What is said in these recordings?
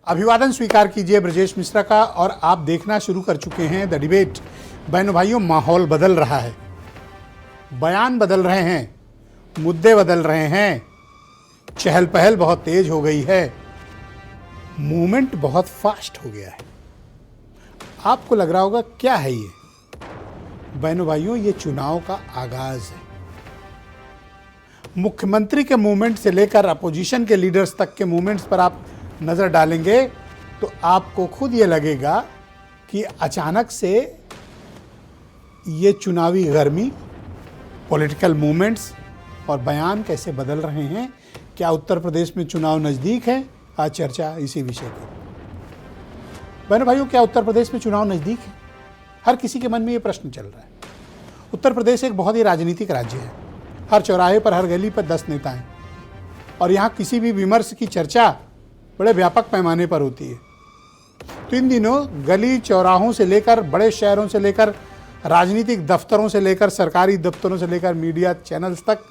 अभिवादन स्वीकार कीजिए ब्रजेश मिश्रा का। और आप देखना शुरू कर चुके हैं द डिबेट। बहनों भाइयों, माहौल बदल रहा है, बयान बदल रहे हैं, मुद्दे बदल रहे हैं, चहल पहल बहुत तेज हो गई है, मूवमेंट बहुत फास्ट हो गया है। आपको लग रहा होगा क्या है ये? बहनों भाइयों, ये चुनाव का आगाज है। मुख्यमंत्री के मूवमेंट से लेकर अपोजिशन के लीडर्स तक के मूवमेंट्स पर आप नज़र डालेंगे तो आपको खुद ये लगेगा कि अचानक से ये चुनावी गर्मी, पॉलिटिकल मूवमेंट्स और बयान कैसे बदल रहे हैं। क्या उत्तर प्रदेश में चुनाव नज़दीक है? आज चर्चा इसी विषय की। बहनों भाइयों, क्या उत्तर प्रदेश में चुनाव नज़दीक है? हर किसी के मन में ये प्रश्न चल रहा है। उत्तर प्रदेश एक बहुत ही राजनीतिक राज्य है। हर चौराहे पर, हर गली पर 10 नेता हैं और यहाँ किसी भी विमर्श की चर्चा बड़े व्यापक पैमाने पर होती है। तो इन दिनों गली चौराहों से लेकर, बड़े शहरों से लेकर, राजनीतिक दफ्तरों से लेकर, सरकारी दफ्तरों से लेकर मीडिया चैनल्स तक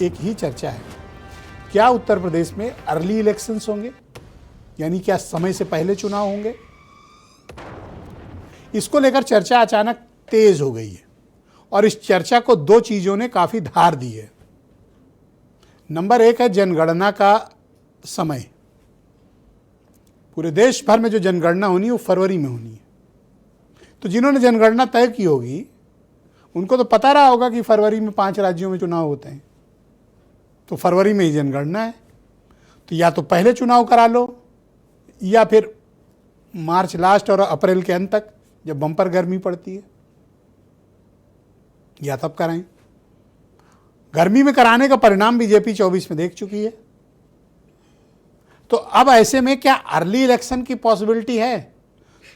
एक ही चर्चा है, क्या उत्तर प्रदेश में अर्ली इलेक्शंस होंगे, यानी क्या समय से पहले चुनाव होंगे। इसको लेकर चर्चा अचानक तेज हो गई है और इस चर्चा को दो चीज़ों ने काफ़ी धार दी है। नंबर एक है जनगणना का समय। पूरे देश भर में जो जनगणना होनी है वो फरवरी में होनी है। तो जिन्होंने जनगणना तय की होगी उनको तो पता रहा होगा कि फरवरी में 5 राज्यों में चुनाव होते हैं, तो फरवरी में ही जनगणना है। तो या तो पहले चुनाव करा लो या फिर मार्च लास्ट और अप्रैल के अंत तक जब बम्पर गर्मी पड़ती है, या तब कराएं। गर्मी में कराने का परिणाम बीजेपी 24 में देख चुकी है। तो अब ऐसे में क्या अर्ली इलेक्शन की पॉसिबिलिटी है?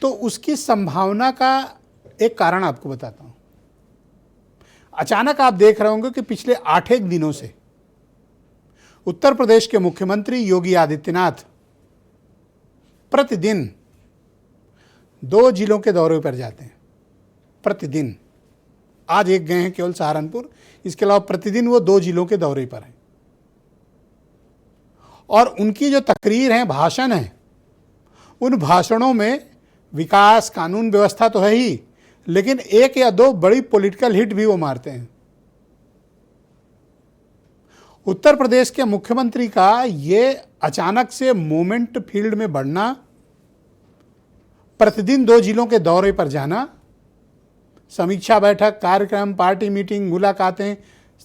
तो उसकी संभावना का एक कारण आपको बताता हूं। अचानक आप देख रहे होंगे कि पिछले 8 दिनों से उत्तर प्रदेश के मुख्यमंत्री योगी आदित्यनाथ प्रतिदिन 2 जिलों के दौरे पर जाते हैं। प्रतिदिन। आज एक गए हैं केवल सहारनपुर, इसके अलावा प्रतिदिन वो 2 जिलों के दौरे पर हैं। और उनकी जो तकरीर हैं, भाषण हैं, उन भाषणों में विकास, कानून व्यवस्था तो है ही, लेकिन 1 या 2 बड़ी पॉलिटिकल हिट भी वो मारते हैं। उत्तर प्रदेश के मुख्यमंत्री का ये अचानक से मूवमेंट फील्ड में बढ़ना, प्रतिदिन 2 जिलों के दौरे पर जाना, समीक्षा बैठक, कार्यक्रम, पार्टी मीटिंग, मुलाकातें,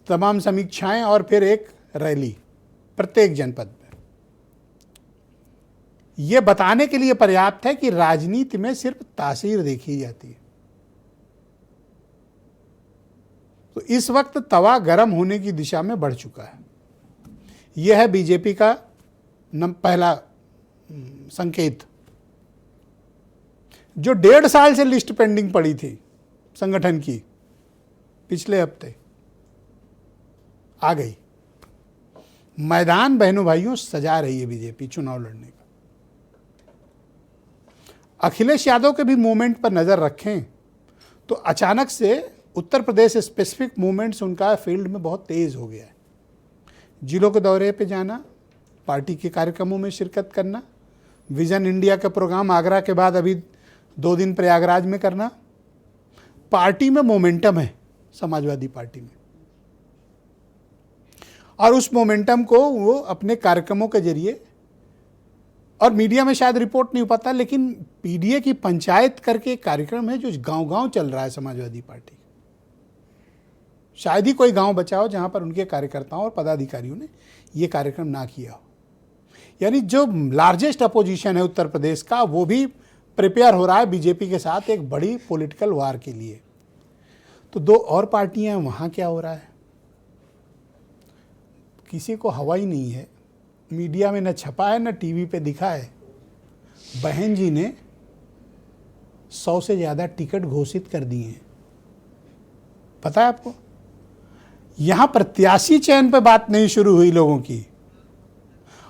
तमाम समीक्षाएं और फिर एक रैली प्रत्येक जनपद में, ये बताने के लिए पर्याप्त है कि राजनीति में सिर्फ तासीर देखी जाती है। तो इस वक्त तवा गर्म होने की दिशा में बढ़ चुका है। यह है बीजेपी का पहला संकेत। जो 1.5 साल से लिस्ट पेंडिंग पड़ी थी संगठन की, पिछले हफ्ते आ गई। मैदान बहनों भाइयों सजा रही है बीजेपी चुनाव लड़ने का। अखिलेश यादव के भी मूवमेंट पर नज़र रखें तो अचानक से उत्तर प्रदेश स्पेसिफिक मूवमेंट्स उनका फील्ड में बहुत तेज़ हो गया है। जिलों के दौरे पे जाना, पार्टी के कार्यक्रमों में शिरकत करना, विजन इंडिया का प्रोग्राम आगरा के बाद अभी 2 दिन प्रयागराज में करना। पार्टी में मोमेंटम है, समाजवादी पार्टी में, और उस मोमेंटम को वो अपने कार्यक्रमों के जरिए, और मीडिया में शायद रिपोर्ट नहीं हो पाता, लेकिन पीडीए की पंचायत करके कार्यक्रम है जो गांव-गांव चल रहा है समाजवादी पार्टी। शायद ही कोई गांव बचा हो जहां पर उनके कार्यकर्ताओं और पदाधिकारियों ने ये कार्यक्रम ना किया हो। यानी जो लार्जेस्ट अपोजिशन है उत्तर प्रदेश का, वो भी प्रिपेयर हो रहा है बीजेपी के साथ एक बड़ी पॉलिटिकल वार के लिए। तो 2 और पार्टियां हैं, वहाँ क्या हो रहा है किसी को हवा ही नहीं है। मीडिया में न छपा है, न टीवी पे दिखा है। बहन जी ने 100 से ज़्यादा टिकट घोषित कर दिए हैं। पता है आपको? यहाँ प्रत्याशी चयन पे बात नहीं शुरू हुई लोगों की,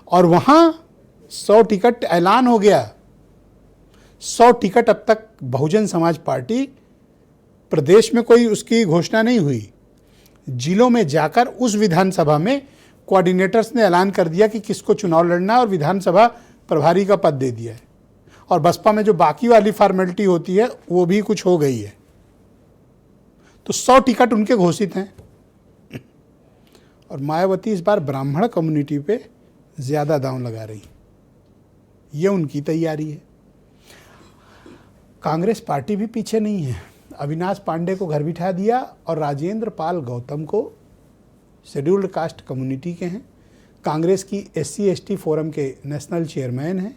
और वहाँ 100 टिकट ऐलान हो गया। 100 टिकट अब तक बहुजन समाज पार्टी, प्रदेश में कोई उसकी घोषणा नहीं हुई। जिलों में जाकर उस विधानसभा में कोऑर्डिनेटर्स ने ऐलान कर दिया कि किसको चुनाव लड़ना है और विधानसभा प्रभारी का पद दे दिया है, और बसपा में जो बाकी वाली फॉर्मेलिटी होती है वो भी कुछ हो गई है। तो 100 टिकट उनके घोषित हैं, और मायावती इस बार ब्राह्मण कम्युनिटी पे ज़्यादा दांव लगा रही, ये उनकी तैयारी है। कांग्रेस पार्टी भी पीछे नहीं है। अविनाश पांडे को घर बिठा दिया, और राजेंद्र पाल गौतम को शेड्यूल्ड कास्ट कम्युनिटी के हैं, कांग्रेस की SC/ST फोरम के नेशनल चेयरमैन हैं,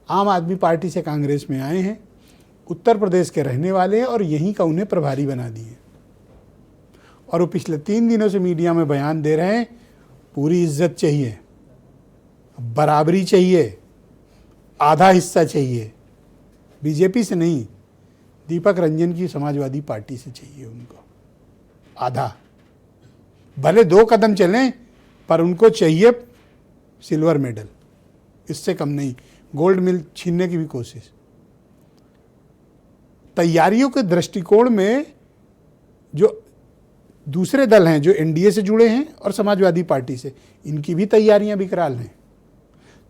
आम आदमी पार्टी से कांग्रेस में आए हैं, उत्तर प्रदेश के रहने वाले हैं, और यहीं का उन्हें प्रभारी बना दिए। और वो पिछले 3 दिनों से मीडिया में बयान दे रहे हैं, पूरी इज्जत चाहिए, बराबरी चाहिए, आधा हिस्सा चाहिए, बीजेपी से नहीं, दीपक रंजन की समाजवादी पार्टी से चाहिए उनको आधा। भले 2 कदम चलें, पर उनको चाहिए सिल्वर मेडल, इससे कम नहीं। गोल्ड मेडल छीनने की भी कोशिश। तैयारियों के दृष्टिकोण में जो दूसरे दल हैं जो NDA से जुड़े हैं और समाजवादी पार्टी से, इनकी भी तैयारियां विकराल हैं।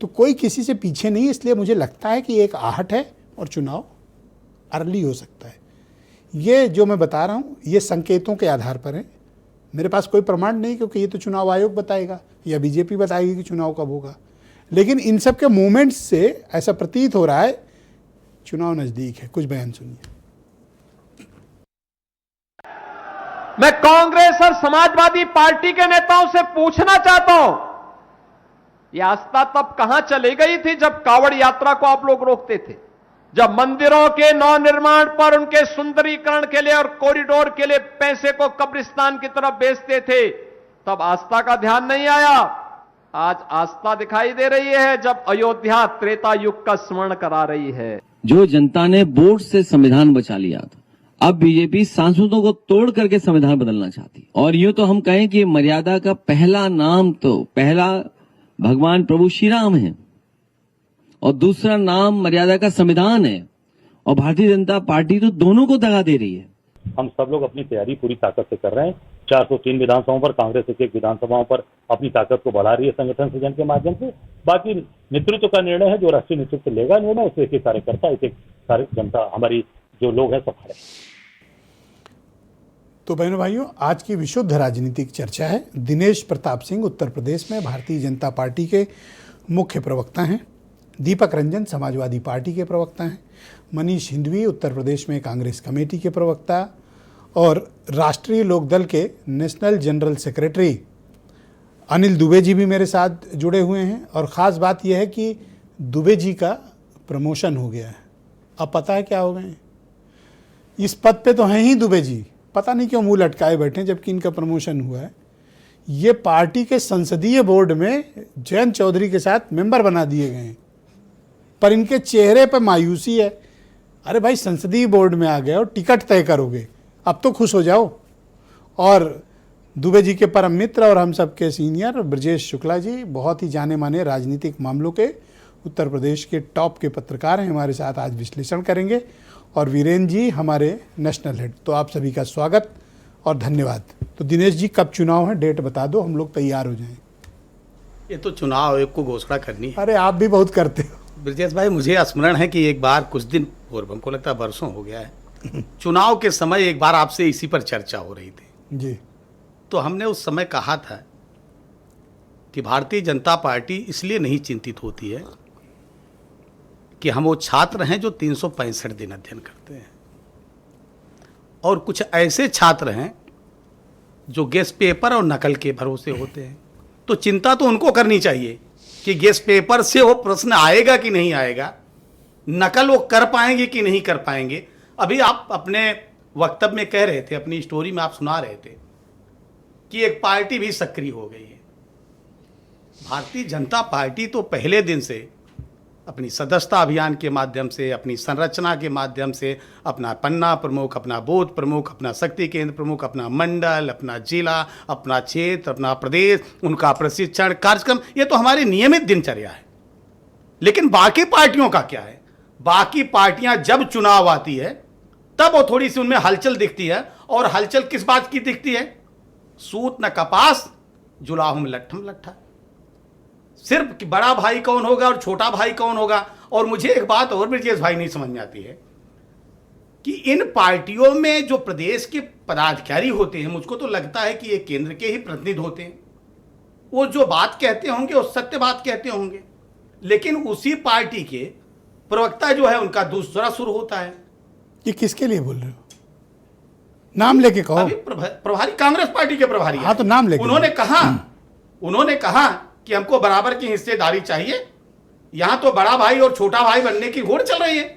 तो कोई किसी से पीछे नहीं, इसलिए मुझे लगता है कि एक आहट है और चुनाव अर्ली हो सकता है। ये जो मैं बता रहा हूँ ये संकेतों के आधार पर है, मेरे पास कोई प्रमाण नहीं, क्योंकि ये तो चुनाव आयोग बताएगा या बीजेपी बताएगी कि चुनाव कब होगा। लेकिन इन सब के मूवमेंट्स से ऐसा प्रतीत हो रहा है चुनाव नजदीक है। कुछ बयान सुनिए। मैं कांग्रेस और समाजवादी पार्टी के नेताओं से पूछना चाहता हूं, यह आस्था तब कहां चली गई थी जब कांवड़ यात्रा को आप लोग रोकते थे, जब मंदिरों के नवनिर्माण पर उनके सुंदरीकरण के लिए और कॉरिडोर के लिए पैसे को कब्रिस्तान की तरफ बेचते थे, तब आस्था का ध्यान नहीं आया। आज आस्था दिखाई दे रही है जब अयोध्या त्रेता युग का स्मरण करा रही है। जो जनता ने वोट से संविधान बचा लिया था, अब बीजेपी सांसदों को तोड़ करके संविधान बदलना चाहती। और यूं तो हम कहें कि मर्यादा का पहला नाम तो पहला भगवान प्रभु श्री राम है, और दूसरा नाम मर्यादा का संविधान है, और भारतीय जनता पार्टी तो दोनों को दगा दे रही है। हम सब लोग अपनी तैयारी पूरी ताकत से कर रहे हैं। 403 विधानसभाओं पर कांग्रेस एक विधानसभाओं पर अपनी ताकत को बढ़ा रही है संगठन सृजन के माध्यम से। बाकी नेतृत्व का निर्णय है, जो राष्ट्रीय नेतृत्व लेगा निर्णय, उसे एक कार्यकर्ता, एक सारी जनता, हमारी जो लोग हैं सब खड़े। तो बहनों भाइयों, आज की विशुद्ध राजनीतिक चर्चा है। दिनेश प्रताप सिंह उत्तर प्रदेश में भारतीय जनता पार्टी के मुख्य प्रवक्ता हैं, दीपक रंजन समाजवादी पार्टी के प्रवक्ता हैं, मनीष हिंदवी उत्तर प्रदेश में कांग्रेस कमेटी के प्रवक्ता, और राष्ट्रीय लोकदल के national general secretary Anil Dubey ji भी मेरे साथ जुड़े हुए हैं। और ख़ास बात यह है कि दुबे जी का प्रमोशन हो गया है। अब पता है क्या हो गए, इस पद पे तो हैं ही दुबे जी, पता नहीं क्यों मुंह लटकाए बैठे जबकि इनका प्रमोशन हुआ है। ये पार्टी के संसदीय बोर्ड में जयंत चौधरी के साथ मेंबर बना दिए गए हैं, पर इनके चेहरे पर मायूसी है। अरे भाई, संसदीय बोर्ड में आ गए और टिकट तय करोगे, अब तो खुश हो जाओ। और दुबे जी के परम मित्र और हम सब के सीनियर ब्रजेश शुक्ला जी, बहुत ही जाने माने राजनीतिक मामलों के उत्तर प्रदेश के टॉप के पत्रकार हैं, हमारे साथ आज विश्लेषण करेंगे। और वीरेंद्र जी हमारे नेशनल हेड। तो आप सभी का स्वागत और धन्यवाद। तो दिनेश जी, कब चुनाव है, डेट बता दो, हम लोग तैयार हो जाएं। ये तो चुनाव आयोग को घोषणा करनी है। अरे आप भी बहुत करते हो ब्रजेश भाई। मुझे स्मरण है कि एक बार कुछ दिन पूर्व, हमको लगता है वर्षों हो गया है, चुनाव के समय एक बार आपसे इसी पर चर्चा हो रही थी जी। तो हमने उस समय कहा था कि भारतीय जनता पार्टी इसलिए नहीं चिंतित होती है कि हम वो छात्र हैं जो 365 दिन अध्ययन करते हैं, और कुछ ऐसे छात्र हैं जो गेस्ट पेपर और नकल के भरोसे होते हैं। तो चिंता तो उनको करनी चाहिए कि गेस्ट पेपर से वो प्रश्न आएगा कि नहीं आएगा, नकल वो कर पाएंगे कि नहीं कर पाएंगे। अभी आप अपने वक्तव्य में कह रहे थे, अपनी स्टोरी में आप सुना रहे थे कि एक पार्टी भी सक्रिय हो गई है। भारतीय जनता पार्टी तो पहले दिन से अपनी सदस्यता अभियान के माध्यम से, अपनी संरचना के माध्यम से, अपना पन्ना प्रमुख, अपना बूथ प्रमुख, अपना शक्ति केंद्र प्रमुख, अपना मंडल, अपना जिला, अपना क्षेत्र, अपना प्रदेश, उनका प्रशिक्षण कार्यक्रम, ये तो हमारी नियमित दिनचर्या है। लेकिन बाकी पार्टियों का क्या है? बाकी पार्टियां जब चुनाव आती है तब वो थोड़ी सी उनमें हलचल दिखती है। और हलचल किस बात की दिखती है? सूत न कपास, जुलाहुम लट्ठम लट्ठा। सिर्फ कि बड़ा भाई कौन होगा और छोटा भाई कौन होगा। और मुझे एक बात और ब्रजेश भाई नहीं समझ में आती है कि इन पार्टियों में जो प्रदेश के पदाधिकारी होते हैं, मुझको तो लगता है कि ये केंद्र के ही प्रतिनिधि होते हैं। वो जो बात कहते होंगे वो सत्य बात कहते होंगे, लेकिन उसी पार्टी के प्रवक्ता जो है उनका दूसरा सुर होता है। ये किसके लिए बोल रहे हो? नाम लेके कहो। अभी प्रभारी कांग्रेस पार्टी के प्रभारी हाँ, तो नाम लेके उन्होंने कहा कि हमको बराबर की हिस्सेदारी चाहिए। यहां तो बड़ा भाई और छोटा भाई बनने की होड़ चल रही है।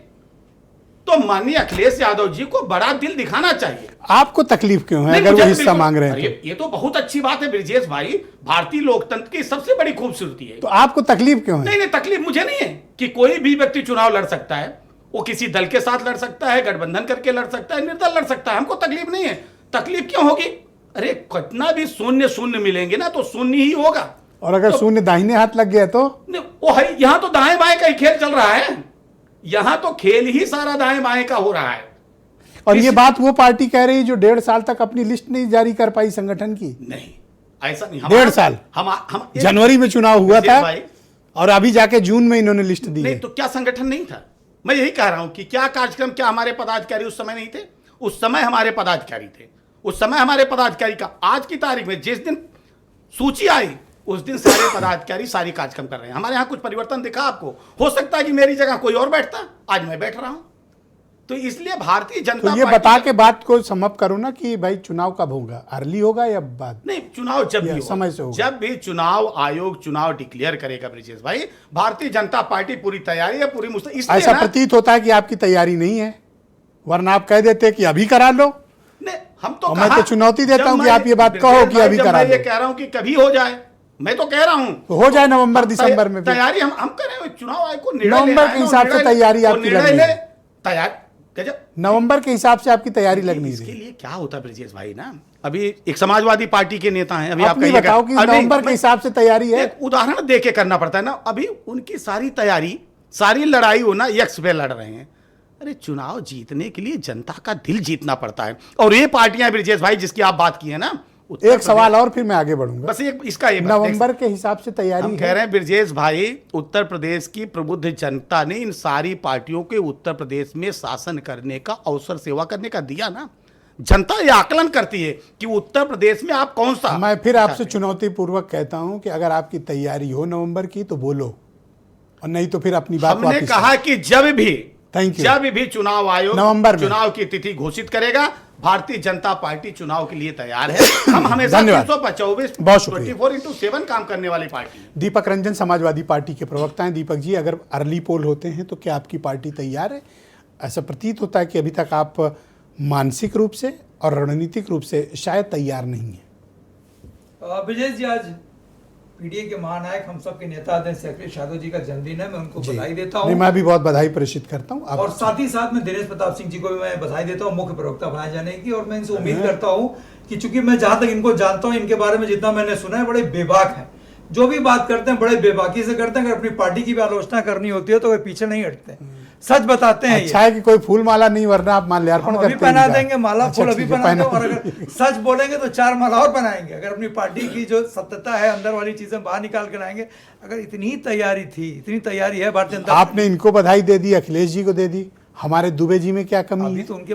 तो माननीय अखिलेश यादव जी को बड़ा दिल दिखाना चाहिए। आपको तकलीफ क्यों है अगर वो हिस्सा मांग रहे हैं तो? ये तो बहुत अच्छी बात है ब्रजेश भाई, भारतीय लोकतंत्र की सबसे बड़ी खूबसूरती है। तो आपको तकलीफ क्यों है? नहीं, तकलीफ मुझे नहीं है कि कोई भी व्यक्ति चुनाव लड़ सकता है। वो किसी दल के साथ लड़ सकता है, गठबंधन करके लड़ सकता है, निर्दल लड़ सकता है। हमको तकलीफ नहीं है। तकलीफ क्यों होगी? अरे कितना भी शून्य शून्य मिलेंगे ना तो शून्य ही होगा। और अगर शून्य दाहिने हाथ लग गया तो? वो है, यहां तो दाएं बाएं का ही खेल चल रहा है। यहां तो खेल ही सारा दाएं बाएं का हो रहा है। और ये बात वो पार्टी कह रही है जो 1.5 साल तक अपनी लिस्ट नहीं जारी कर पाई संगठन की। नहीं, ऐसा नहीं। 1.5 साल हम जनवरी में चुनाव हुआ था भाई, और अभी जाके जून में इन्होंने लिस्ट दी नहीं है। तो क्या संगठन नहीं था? मैं यही कह रहा हूं कि क्या कार्यक्रम, क्या हमारे पदाधिकारी उस समय नहीं थे? उस समय हमारे पदाधिकारी थे। उस समय हमारे पदाधिकारी का आज की तारीख में जिस दिन सूची आई उस दिन सारे पदाधिकारी सारी कार्यक्रम कर रहे हैं। हमारे यहां कुछ परिवर्तन दिखा आपको? हो सकता है कि मेरी जगह कोई और बैठता, आज मैं बैठ रहा हूं। तो इसलिए भारतीय जनता तो ये बता के बात को समअप करो ना कि भाई चुनाव कब होगा, अर्ली होगा या बाद? नहीं, चुनाव जब भी समय से होगा। जब भी चुनाव आयोग चुनाव डिक्लेयर करेगा ब्रजेश भाई, भारतीय जनता पार्टी पूरी तैयारी है, पूरी ऐसा प्रतीत होता है कि आपकी तैयारी नहीं है, वरना आप कह देते कि अभी करा लो। नहीं, हम तो मैं तो चुनौती देता हूं कि आप ये बात कहो कि अभी करा लो। मैं ये कह रहा हूं कि कभी हो जाए, मैं तो कह रहा हूं तो हो जाए नवंबर दिसंबर में। तैयारी हम करें, चुनाव आयोग को नवंबर के हिसाब से तैयारी आपकी लगनी है। तैयार नवंबर के हिसाब से आपकी तैयारी लगनी है। इसके लिए क्या होता है ब्रजेश भाई ना, अभी एक समाजवादी पार्टी के नेता हैं, अभी आप बताओ कि नवंबर के हिसाब से तैयारी है। एक उदाहरण दे के करना पड़ता है ना। अभी उनकी सारी तैयारी, सारी लड़ाई वो ना यक्ष पे लड़ रहे हैं। अरे चुनाव जीतने के लिए जनता का दिल जीतना पड़ता है। और ये पार्टियां ब्रजेश भाई जिसकी आप बात की है ना, एक सवाल और फिर मैं आगे बढ़ूंगा। बस इसका नवंबर के हिसाब से तैयारी हम कह रहे हैं ब्रजेश भाई, उत्तर प्रदेश की प्रबुद्ध जनता ने इन सारी पार्टियों के उत्तर प्रदेश में शासन करने का अवसर, सेवा करने का दिया ना। जनता ये आकलन करती है कि उत्तर प्रदेश में आप कौन सा। मैं फिर आपसे चुनौती पूर्वक कहता हूं कि अगर आपकी तैयारी हो नवंबर की तो बोलो, और नहीं तो फिर अपनी बात हमने कहा कि जब भी चुनाव आयोग नवंबर में चुनाव की तिथि घोषित करेगा, भारतीय जनता पार्टी चुनाव के लिए तैयार है। हम हमेशा 324/7 काम करने वाली पार्टी। दीपक रंजन समाजवादी पार्टी के प्रवक्ता हैं। दीपक जी, अगर अर्ली पोल होते हैं तो क्या आपकी पार्टी तैयार है? ऐसा प्रतीत होता है कि अभी तक आप मानसिक रूप से और रणनीतिक रूप से शायद तैयार नहीं है। ब्रजेश जी, आज पीडीए के महानायक हम सबके नेता आदरणीय अखिलेश यादव जी का जन्मदिन है। मैं उनको बधाई देता हूँ। मैं भी बहुत बधाई प्रेषित करता हूँ। और साथ ही साथ में दिनेश प्रताप सिंह जी को भी मैं बधाई देता हूँ मुख्य प्रवक्ता बनाए जाने की। और मैं इनसे उम्मीद करता हूँ कि चूंकि मैं जहां तक इनको जानता हूँ, इनके बारे में जितना मैंने सुना है, बड़े बेबाक हैं। जो भी बात करते हैं बड़े बेबाकी से करते हैं। अगर अपनी पार्टी की भी आलोचना करनी होती है तो वे पीछे नहीं हटते, सच बताते हैं। अच्छा है कि कोई फूल माला नहीं, वरना आप माल्यार्पण करते हैं। पहना देंगे माला, फूल अभी पहना देंगे। और अगर सच बोलेंगे तो 4 माला और बनाएंगे। अगर अपनी पार्टी की जो सत्यता है, अंदर वाली चीजें बाहर निकाल कर आएंगे। अगर इतनी तैयारी थी, इतनी तैयारी है भारतीय जनता, आपने इनको बधाई दे दी, अखिलेश जी को दे दी, हमारे दुबे जी में क्या कमी है? तो उनके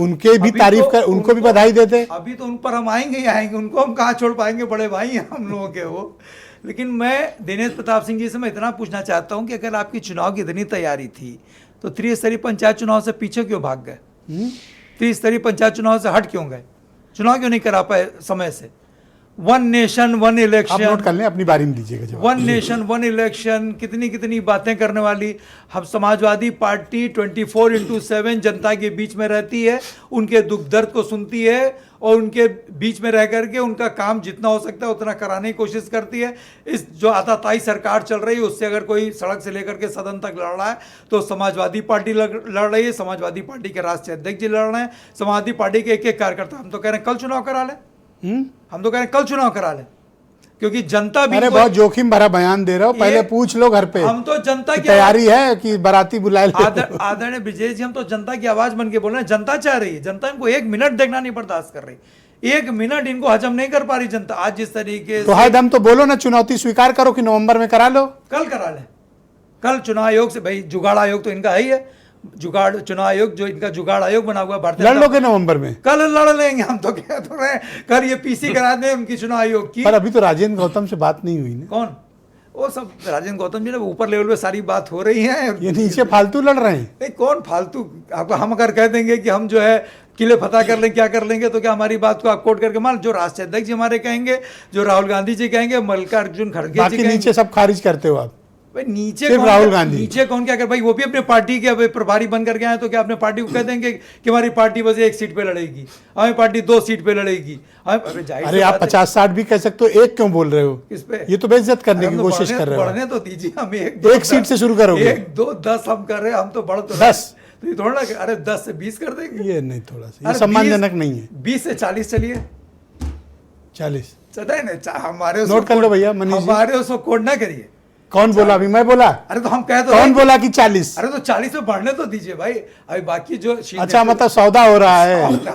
उनके भी तारीफ कर, उनको भी बधाई देते। अभी तो उन पर हम आएंगे ही आएंगे, उनको हम कहाँ छोड़ पाएंगे, बड़े भाई हैं हम लोगों के वो। लेकिन मैं दिनेश प्रताप सिंह जी से मैं इतना पूछना चाहता हूं कि अगर आपकी चुनाव की इतनी तैयारी थी तो त्रिस्तरीय पंचायत चुनाव से पीछे क्यों भाग गए? त्रिस्तरीय पंचायत चुनाव से हट क्यों गए? चुनाव क्यों नहीं करा पाए समय से? 1 नेशन 1 इलेक्शन, आप नोट कर लें, अपनी बारी में दीजिएगा जवाब। 1 नेशन 1 इलेक्शन, कितनी कितनी बातें करने वाली। हम समाजवादी पार्टी 24/7 जनता के बीच में रहती है, उनके दुख दर्द को सुनती है और उनके बीच में रह करके उनका काम जितना हो सकता है उतना कराने की कोशिश करती है। इस जो आताताई सरकार चल रही है उससे अगर कोई सड़क से लेकर के सदन तक लड़ रहा है तो समाजवादी पार्टी लड़ रही है, समाजवादी पार्टी के राष्ट्रीय अध्यक्ष जी लड़ रहे हैं, समाजवादी पार्टी के एक कार्यकर्ता। हम तो कह रहे हैं कल चुनाव करा लें, हम तो कह रहे हैं कल चुनाव करा लें, क्योंकि जनता भी। अरे बहुत जोखिम भरा बयान दे रहे हो, पहले पूछ लो घर पे। हम तो जनता की तैयारी है कि बाराती बुलाए? आदरणीय ब्रजेश जी, हम तो जनता की आवाज बन के बोल रहे हैं। जनता चाह रही है, जनता इनको 1 मिनट देखना नहीं बर्दाश्त कर रही। 1 मिनट इनको हजम नहीं कर पा रही जनता। आज जिस तरीके तो से है दम तो बोलो ना, चुनौती स्वीकार करो कि नवंबर में करा लो। कल करा लें, कल चुनाव आयोग से, भाई जुगाड़ आयोग तो इनका है ही है, जुगाड़ चुनाव आयोग जो इनका जुगाड़ आयोग बना हुआ है भारतीय लड़ जनता लोगे नवंबर में? कल लड़ लेंगे हम, तो कह तो रहे हैं, कल ये पीसी करा दें उनकी चुनाव आयोग की। पर अभी तो राजेंद्र गौतम से बात नहीं हुई ना। कौन? वो सब राजेंद्र गौतम जी ने ऊपर लेवल पे सारी बात हो रही है। ये नीचे फालतू लड़ रहे हैं। नहीं, कौन फालतू? आपको हम अगर कह देंगे कि हम जो है किले फतह कर लें, क्या कर लेंगे, तो क्या हमारी बात को आप कोट करके मान? जो राष्ट्रीय अध्यक्ष जी हमारे कहेंगे, जो राहुल गांधी जी कहेंगे, मल्लिकार्जुन खड़गे जी बाकी कहेंगे, नीचे सब खारिज करते हो आप। भाई नीचे सिर्फ कौन, राहुल गांधी। नीचे कौन क्या कर? भाई वो भी अपने पार्टी के अब प्रभारी बन करके आए, तो क्या अपने पार्टी को कह देंगे कि हमारी पार्टी बस 1 सीट पे लड़ेगी, हमारी पार्टी 2 सीट पे लड़ेगी? अरे जाहिर अरे सी आप बात है। 50-60 भी कह सकते हो, एक क्यों बोल रहे हो? किस पे? ये तो बेइज्जत करने हम की तो कोशिश कर रहे हो। बढ़ने तो दीजिए, हम एक सीट से शुरू करोगे? 1, 2, 10 हम कर रहे हैं, हम तो बढ़ तो 10? तो ये थोड़ा ना, अरे 10 से 20 कर देंगे। ये नहीं, थोड़ा सा ये अरे सम्मानजनक नहीं है। 20 से 40 चलिए, 40 चले ना, हमारे नोट कर लो भैया, मनीष जी। हमारे उसको कोड ना करिए। कौन बोला? अभी मैं बोला? अरे तो हम कह तो कौन रहे हैं बोला कि 40? अरे तो 40 में बढ़ने तो दीजिए भाई। अभी बाकी जो अच्छा, मतलब सौदा हो रहा है हम कि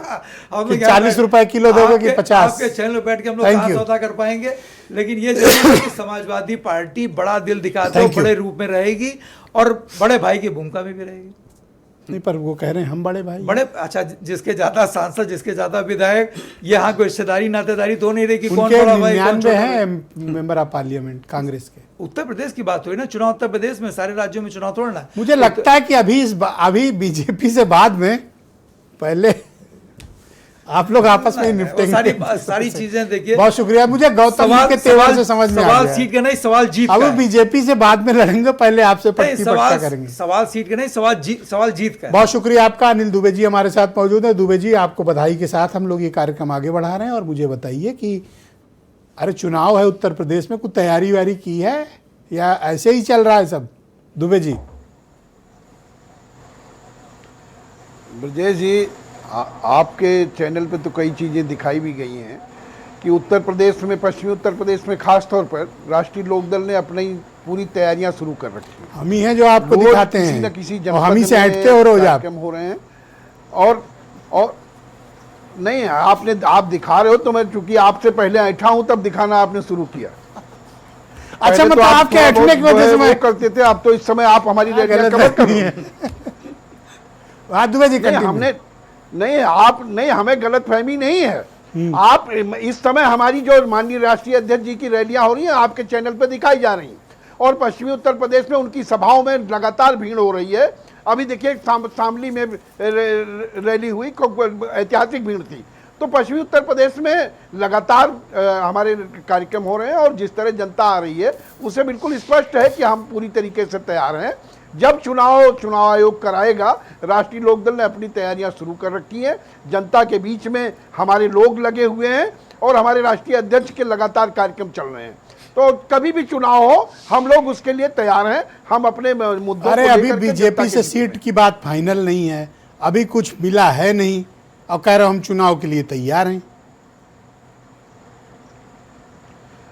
लोग 40 रुपए किलो दोगे कि 50? आपके चैनल पे बैठ के हम लोग Thank कहाँ you. सौदा कर पाएंगे? लेकिन ये जरूर है कि समाजवादी पार्टी बड़ा दिल दिखाते हुए Thank you. बड़े रूप में रहेगी और बड़े भाई की भूमिका में भी रहेगी। नहीं, पर वो कह रहे हैं हम बड़े भाई। बड़े अच्छा, जिसके ज्यादा सांसद, जिसके ज्यादा विधायक, यहाँ कोई रिश्तेदारी नातेदारी तो नहीं रही कि कौन उनके बड़ा भाई कौन 99 छोटा हैं भाई। मेंबर ऑफ पार्लियामेंट कांग्रेस के। उत्तर प्रदेश की बात हुई ना, चुनाव उत्तर प्रदेश में, सारे राज्यों में चुनाव थोड़ा ना। मुझे लगता है कि अभी बीजेपी से बाद में पहले आप लोग आपस में ही वो निपटेंगे। सारी चीजें देखिए। बहुत शुक्रिया। मुझे गौतम जी के तेवर से समझ में आ सवाल गया। सीट का नहीं, सवाल जीत अब का है। बीजेपी से बाद में लड़ेंगे, पहले आपसे नहीं, पट्टी पट्टा करेंगे। सवाल सीट का नहीं, सवाल जीत का है। बहुत शुक्रिया आपका। अनिल दुबे जी हमारे साथ मौजूद है। दुबे जी, आपको बधाई के साथ हम लोग ये कार्यक्रम आगे बढ़ा रहे हैं। और मुझे बताइए कि अरे चुनाव है उत्तर प्रदेश में, कुछ तैयारी व्यारी की है या ऐसे ही चल रहा है सब? दुबे जी। ब्रजेश जी, आपके चैनल पे तो कई चीज़ें दिखाई भी गई हैं कि उत्तर प्रदेश में, पश्चिमी उत्तर प्रदेश में खास तौर पर राष्ट्रीय लोकदल ने अपनी पूरी तैयारियां शुरू कर रखी हैं। हम ही हैं जो आपको रोज दिखाते किसी हैं न किसी और हम ही से जनपद में हटते हो रोज आप। कार्यक्रम हो रहे हैं और नहीं, आप दिखा रहे हो तो मैं चूंकि आपसे पहले ऐठा हूं तब दिखाना आपने शुरू किया। अच्छा, पहले तो मतलब आप आपके थोड़ा हटने की बहुत वजह से वो मैं करते थे, अब तो इस समय आप हमारी रैलियां गलत कवर कर नहीं रहे है। हाँ दुबे जी, नहीं, continue। हमने नहीं, आप नहीं, हमें गलतफहमी नहीं है। आप इस समय हमारी जो माननीय राष्ट्रीय अध्यक्ष जी की रैलियां हो रही हैं, आपके चैनल पे दिखाई जा रही हैं और पश्चिमी उत्तर प्रदेश में उनकी सभाओं में लगातार भीड़ हो रही है। अभी देखिए शामली में रैली हुई, ऐतिहासिक भीड़ थी। तो पश्चिमी उत्तर प्रदेश में लगातार हमारे कार्यक्रम हो रहे हैं और जिस तरह जनता आ रही है उसे बिल्कुल स्पष्ट है कि हम पूरी तरीके से तैयार हैं। जब चुनाव आयोग कराएगा, राष्ट्रीय लोकदल ने अपनी तैयारियां शुरू कर रखी हैं। जनता के बीच में हमारे लोग लगे हुए हैं और हमारे राष्ट्रीय अध्यक्ष के लगातार कार्यक्रम चल रहे हैं। तो कभी भी चुनाव हो, हम लोग उसके लिए तैयार हैं। हम अपने मुद्दों अरे को अभी लेकर के जनता बीजेपी के से बीच में सीट की बात फाइनल नहीं है, अभी कुछ मिला है नहीं और कह रहे हो हम चुनाव के लिए तैयार हैं।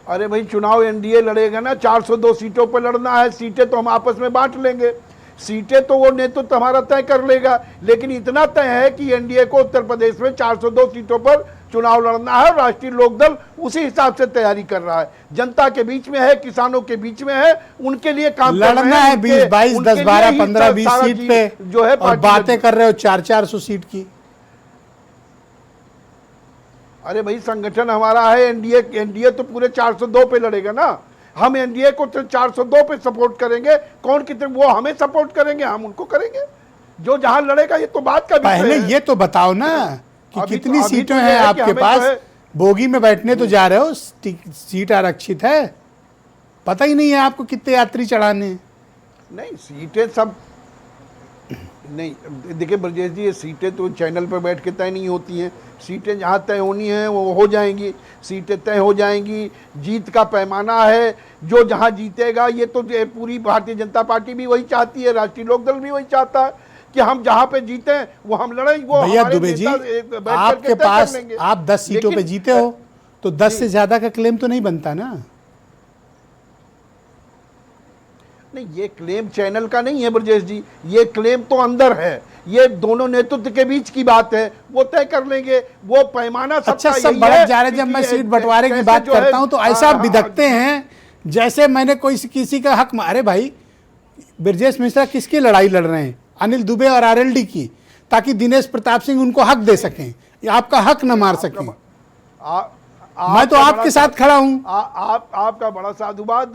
अरे भाई, चुनाव एनडीए लड़ेगा ना, 402 सीटों पर लड़ना है। सीटें तो हम आपस में बांट लेंगे, सीटें तो वो नेतृत्व हमारा तय कर लेगा। लेकिन इतना तय है कि एनडीए को उत्तर प्रदेश में 402 सीटों पर चुनाव लड़ना है और राष्ट्रीय लोकदल उसी हिसाब से तैयारी कर रहा है। जनता के बीच में है, किसानों के बीच में है, उनके लिए काम कर रहे लड़ना हैं। है 20, 22, 10, 12, 15, 20 सीट पे जो है और बातें कर रहे हो 400 सीट की। अरे भाई, संगठन हमारा है एनडीए तो पूरे 402 पे लड़ेगा ना। हम एनडीए को तो 402 पे सपोर्ट करेंगे। कौन कितने, वो हमें सपोर्ट करेंगे, हम उनको करेंगे। जो जहां लड़ेगा, ये तो बात का विषय पहले है। ये तो बताओ ना कि अभी कितनी तो सीटें ये हैं है कि आपके हमें पास। जो है- बोगी में बैठने तो जा रहे हो, सीट आरक्षित है, पता ही नहीं है आपको कितने यात्री चढ़ाने हैं। नहीं, सीटें सब नहीं, देखिए ब्रजेश जी, ये सीटें तो चैनल पर बैठ के तय नहीं होती हैं। सीटें जहाँ तय होनी है वो हो जाएंगी, सीटें तय हो जाएंगी। जीत का पैमाना है, जो जहाँ जीतेगा। ये तो पूरी भारतीय जनता पार्टी भी वही चाहती है, राष्ट्रीय लोकदल भी वही चाहता है कि हम जहाँ पे जीते वो हम लड़ें। वो भैया हमारे दुबे जी, नेता बैठ करके आपके तय कर पास लेंगे। आप 10 सीटों पे लेकिन- जीते हो तो 10 से ज्यादा का क्लेम तो नहीं बनता ना। नहीं, ये क्लेम चैनल का नहीं है ब्रजेश जी, ये क्लेम तो अंदर है, ये दोनों नेतृत्व के बीच की बात है, वो तय कर लेंगे, वो पैमाना सबका अच्छा, सब यही बढ़त है जा रहे हैं। जब कि मैं ये सीट बंटवारे की कैसे बात जो है- करता हूं तो ऐसा हाँ, बिदकते हैं जैसे मैंने कोई किसी का हक अरे भाई, ब्रजेश मिश्रा किसकी लड़ाई लड़ रहे हैं? अनिल दुबे और आरएलडी की, ताकि दिनेश प्रताप सिंह उनको हक दे सकें, या आपका हक न मार सकें। मैं तो आपके साथ खड़ा हूं। आपका बड़ा साधुवाद।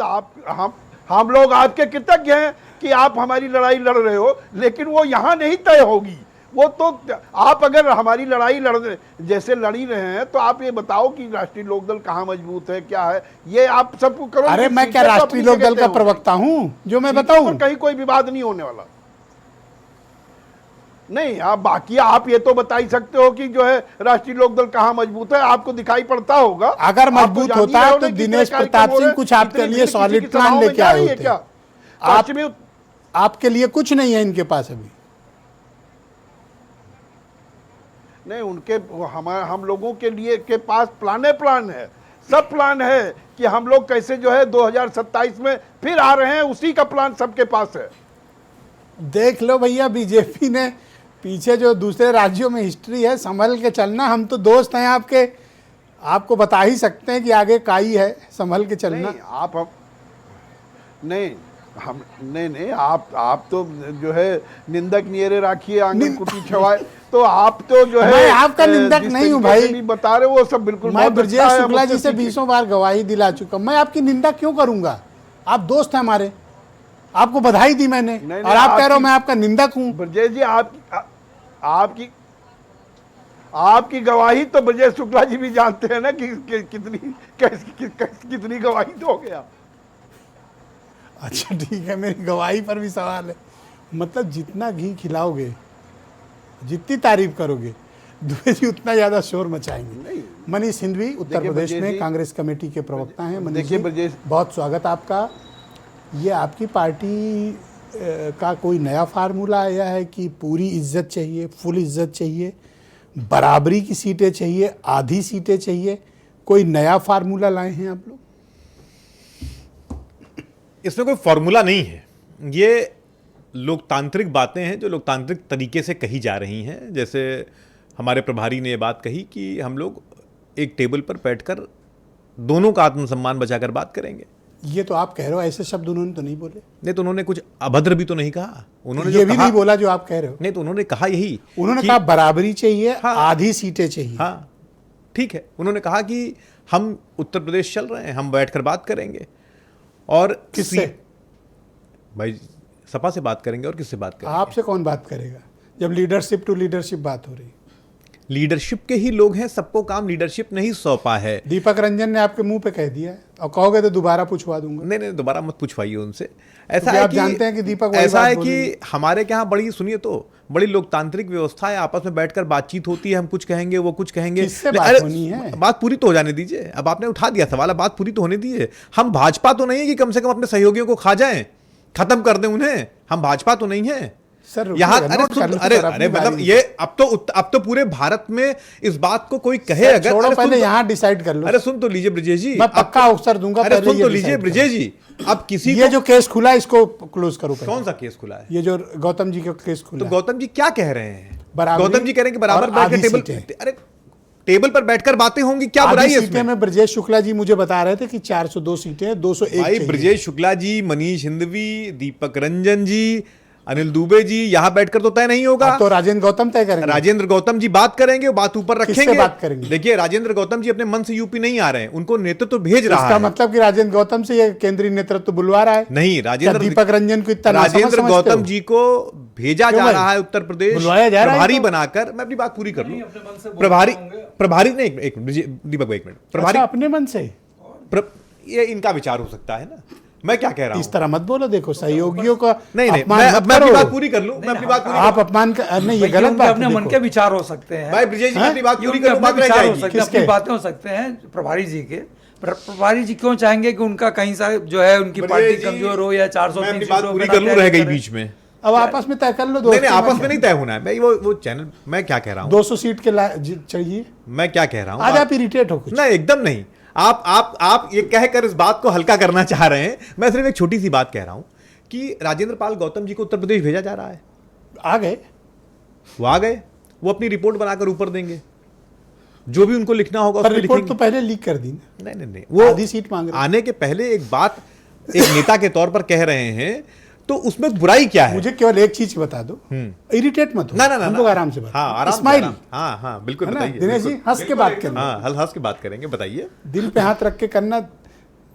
हम लोग आपके कृतज्ञ हैं कि आप हमारी लड़ाई लड़ रहे हो, लेकिन वो यहाँ नहीं तय होगी। वो तो आप अगर हमारी लड़ाई जैसे लड़ी रहे हैं, तो आप ये बताओ कि राष्ट्रीय लोकदल कहाँ मजबूत है, क्या है, ये आप सबको करो। अरे मैं क्या राष्ट्रीय लोकदल का प्रवक्ता हूं जो मैं बताऊं? कहीं कोई विवाद नहीं होने वाला। नहीं, आप बाकी आप ये तो बता ही सकते हो कि जो है राष्ट्रीय लोकदल कहाँ मजबूत है, आपको दिखाई पड़ता होगा। अगर आप तो मजबूत जान ही होता रहे हो तो ना, कितने दिनेश कार्यक्रम प्रताप हो रहे सिंह हैं, कुछ आपके इतनी लिए किसी सॉलिड की प्लान सभाओं में लेके जा आए रही है होते। क्या? आप पश्चिमी आपके लिए कुछ नहीं है इनके पास अभी। नहीं, उनके हम लोगों के लिए के पास प्लान है, सब प्लान है कि हम लोग कैसे जो है 2027 में फिर आ रहे हैं, उसी का प्लान सबके पास है। देख लो भैया, बीजेपी ने पीछे जो दूसरे राज्यों में हिस्ट्री है, संभल के चलना। हम तो दोस्त हैं आपके, आपको बता ही सकते हैं कि आगे काई है, संभल के चलना। नहीं, आप तो जो है निंदक नियरे राखिए आंगन कुटी छवाए, तो आप तो जो है मैं आपका निंदक जिस नहीं हूं तरीके से भाई। भी बता रहे हो वो सब बिल्कुल मैं बहुत ब्रजेश अच्छा है, शुक्ला जी मुझसे से सीखिए। 20 बार गवाही दिला चुका, मैं आपकी निंदा क्यों करूंगा? आप दोस्त हैं हमारे, आपको बधाई दी मैंने, नहीं, और आप कह रहे हो आपकी- मैं आपका निंदक हूं। ब्रजेश जी, आपकी गवाही तो ब्रजेश शुक्ला जी भी जानते हैं ना कि कितनी गवाही दोगे आप। अच्छा ठीक है, मेरी गवाही पर भी सवाल है। मतलब जितना घी खिलाओगे, जितनी तारीफ करोगे, दुबे जी उतना ज्यादा शोर मचाएंगे। मनीष हिंदवी, उत्तर देखिए प्रदेश ब्रजेश में जी, कांग्रेस कमेटी के प्रवक्ता हैं। मनीष देखिए जी, ब्रजेश, बहुत स्वागत आपका। ये आपकी पार्टी का कोई नया फार्मूला आया है कि पूरी इज्जत चाहिए, फुल इज्जत चाहिए, बराबरी की सीटें चाहिए, आधी सीटें चाहिए? कोई नया फार्मूला लाए हैं आप लोग? इसमें कोई फॉर्मूला नहीं है, ये लोकतांत्रिक बातें हैं जो लोकतांत्रिक तरीके से कही जा रही हैं। जैसे हमारे प्रभारी ने ये बात कही कि हम लोग एक टेबल पर बैठकर दोनों का आत्मसम्मान बचाकर बात करेंगे। ये तो आप कह रहे हो, ऐसे शब्द उन्होंने तो नहीं बोले। नहीं तो उन्होंने कुछ अभद्र भी तो नहीं कहा। उन्होंने ये जो भी कहा, नहीं बोला जो आप कह रहे हो। नहीं तो उन्होंने कहा यही, उन्होंने कि- कहा बराबरी चाहिए, हाँ। आधी सीटें चाहिए। हाँ ठीक है, उन्होंने कहा कि हम उत्तर प्रदेश चल रहे हैं, हम बैठकर बात करेंगे। और किससे? भाई सपा से बात करेंगे और किससे बात करेंगे? आपसे कौन बात करेगा जब लीडरशिप टू लीडरशिप बात हो रही? लीडरशिप के ही लोग हैं, सबको काम लीडरशिप नहीं सौंपा है। दीपक रंजन ने आपके मुंह पे कह दिया है, और कहोगे तो दोबारा पूछवा दूंगा। नहीं दोबारा मत पूछवाइए उनसे। ऐसा क्योंकि है आप कि जानते हैं कि दीपक वही ऐसा बात है बोलेंगे। कि हमारे यहाँ बड़ी, सुनिए तो, बड़ी लोकतांत्रिक व्यवस्था है, आपस में बैठकर बातचीत होती है, हम कुछ कहेंगे वो कुछ कहेंगे। किससे बात अरे, होनी है? बात पूरी तो हो जाने दीजिए। अब आपने उठा दिया सवाल, अब बात पूरी तो होने दीजिए। हम भाजपा तो नहीं है कि कम से कम अपने सहयोगियों को खा जाएं, खत्म कर दें उन्हें। हम भाजपा तो नहीं है सर रुकिए, यहाँ। नोट कर लो अरे सर, अपनी मतलब बारी। ये अब तो पूरे भारत में इस बात को कोई कहे सर, अगर, छोड़ो, अरे सुन पहले तो- यहाँ डिसाइड कर लो। अरे सुन तो लीजिए ब्रजेश जी, मैं अब पक्का तो- अवसर दूंगा, अरे पहले सुन ये तो लीजिए decide ब्रजेश जी, अब किसी ये को, जो केस खुला है इसको क्लोज करो पहले। कौन सा केस खुला है? ये जो गौतम जी का केस खुला तो है। गौतम जी क्या कह रहे हैं? बराबरी गौतम जी कह रहे हैं कि बराबर और बैठ के आधी टेबल, सीटें। अरे टेबल पर बैठकर बातें होंगी, क्या आधी बुराई है सीटें इसमें? में ब्रजेश शुक्ला जी मुझे बता रहे थे कि 402 सीटें हैं, 201 भाई चाहिए। ब्रजेश शुक्ला जी, मनीष हिंदवी, दीपक रंजन जी, अनिल दुबे जी, यहां बैठकर तो तय नहीं होगा। अब तो राजेंद्र गौतम तय करेंगे। राजेंद्र गौतम जी बात करेंगे, बात ऊपर किससे रखेंगे। बात करेंगे? देखिए राजेंद्र गौतम जी अपने मन से यूपी नहीं आ रहे हैं, उनको नेतृत्व भेज रहा इसका है। मतलब कि राजेंद्र गौतम से ये केंद्रीय नेतृत्व बुलवा रहा है? नहीं, क्या राजेंद्र दीपक रंजन को इतना नासमझ राजेंद्र समझते गौतम हो? जी को भेजा क्यों जा भाई? रहा है उत्तर प्रदेश बुलवाया जा रहा है प्रभारी तो? बनाकर। मैं अपनी बात पूरी कर लूं। प्रभारी नहीं, एक मिनट दीपक भाई, एक मिनट। प्रभारी अच्छा, अपने मन से? ये इनका विचार हो सकता है ना, मैं क्या कह रहा हूं? इस तरह मत बोलो, देखो सहयोगियों का नहीं अपमान मैं मत मैं अपनी करो। बात पूरी कर लूं, मैं अपनी बात पूरी आप अपमान का नहीं, ये गलत बात है। अपने मन देखो। के विचार हो सकते हैं भाई ब्रजेश जी अपनी बात ये पूरी उनके करो, अपने बात रह विचार हो जाएगी। सकते हैं, किसके? अपनी बातें हो सकते हैं प्रभारी जी के। प्रभारी जी क्यों चाहेंगे कि उनका कहीं सा जो है उनकी ब्रजेश पार्टी जी, कमजोर हो या 400 मैं अपनी बात पूरी कर लूं, रह गई बीच में। अब आपस में तय कर लो। नहीं आपस में नहीं तय होना है। मैं वो चैनल, मैं क्या कह रहा हूं, 200 सीट के चाहिए। मैं क्या कह रहा हूं, आज आप इरिटेट हो कुछ? नहीं एकदम नहीं। आप ये कहकर इस बात को हल्का करना चाह रहे हैं। मैं सिर्फ एक छोटी सी बात कह रहा हूं कि राजेंद्र पाल गौतम जी को उत्तर प्रदेश भेजा जा रहा है। आ गए, वो आ गए, वो अपनी रिपोर्ट बनाकर ऊपर देंगे, जो भी उनको लिखना होगा पर उसमें रिपोर्ट लिखेंगे। तो पहले लीक कर दी ना। नहीं, वो आधी सीट मांग रहे हैं। आने के पहले एक बात एक नेता के तौर पर कह रहे हैं, तो उसमें बुराई क्या है? मुझे केवल एक चीज बता दो, इरिटेट मत हो, ना हम लोग आराम से बात हाँ, आराम से, इस्माइल, आराम। हाँ, बिल्कुल है ना? बताइए दिनेश जी, बिल्कुल, हंस के बात करें। हाँ, हंस के बात करेंगे, बताइए। दिल पे हाथ रख के करना।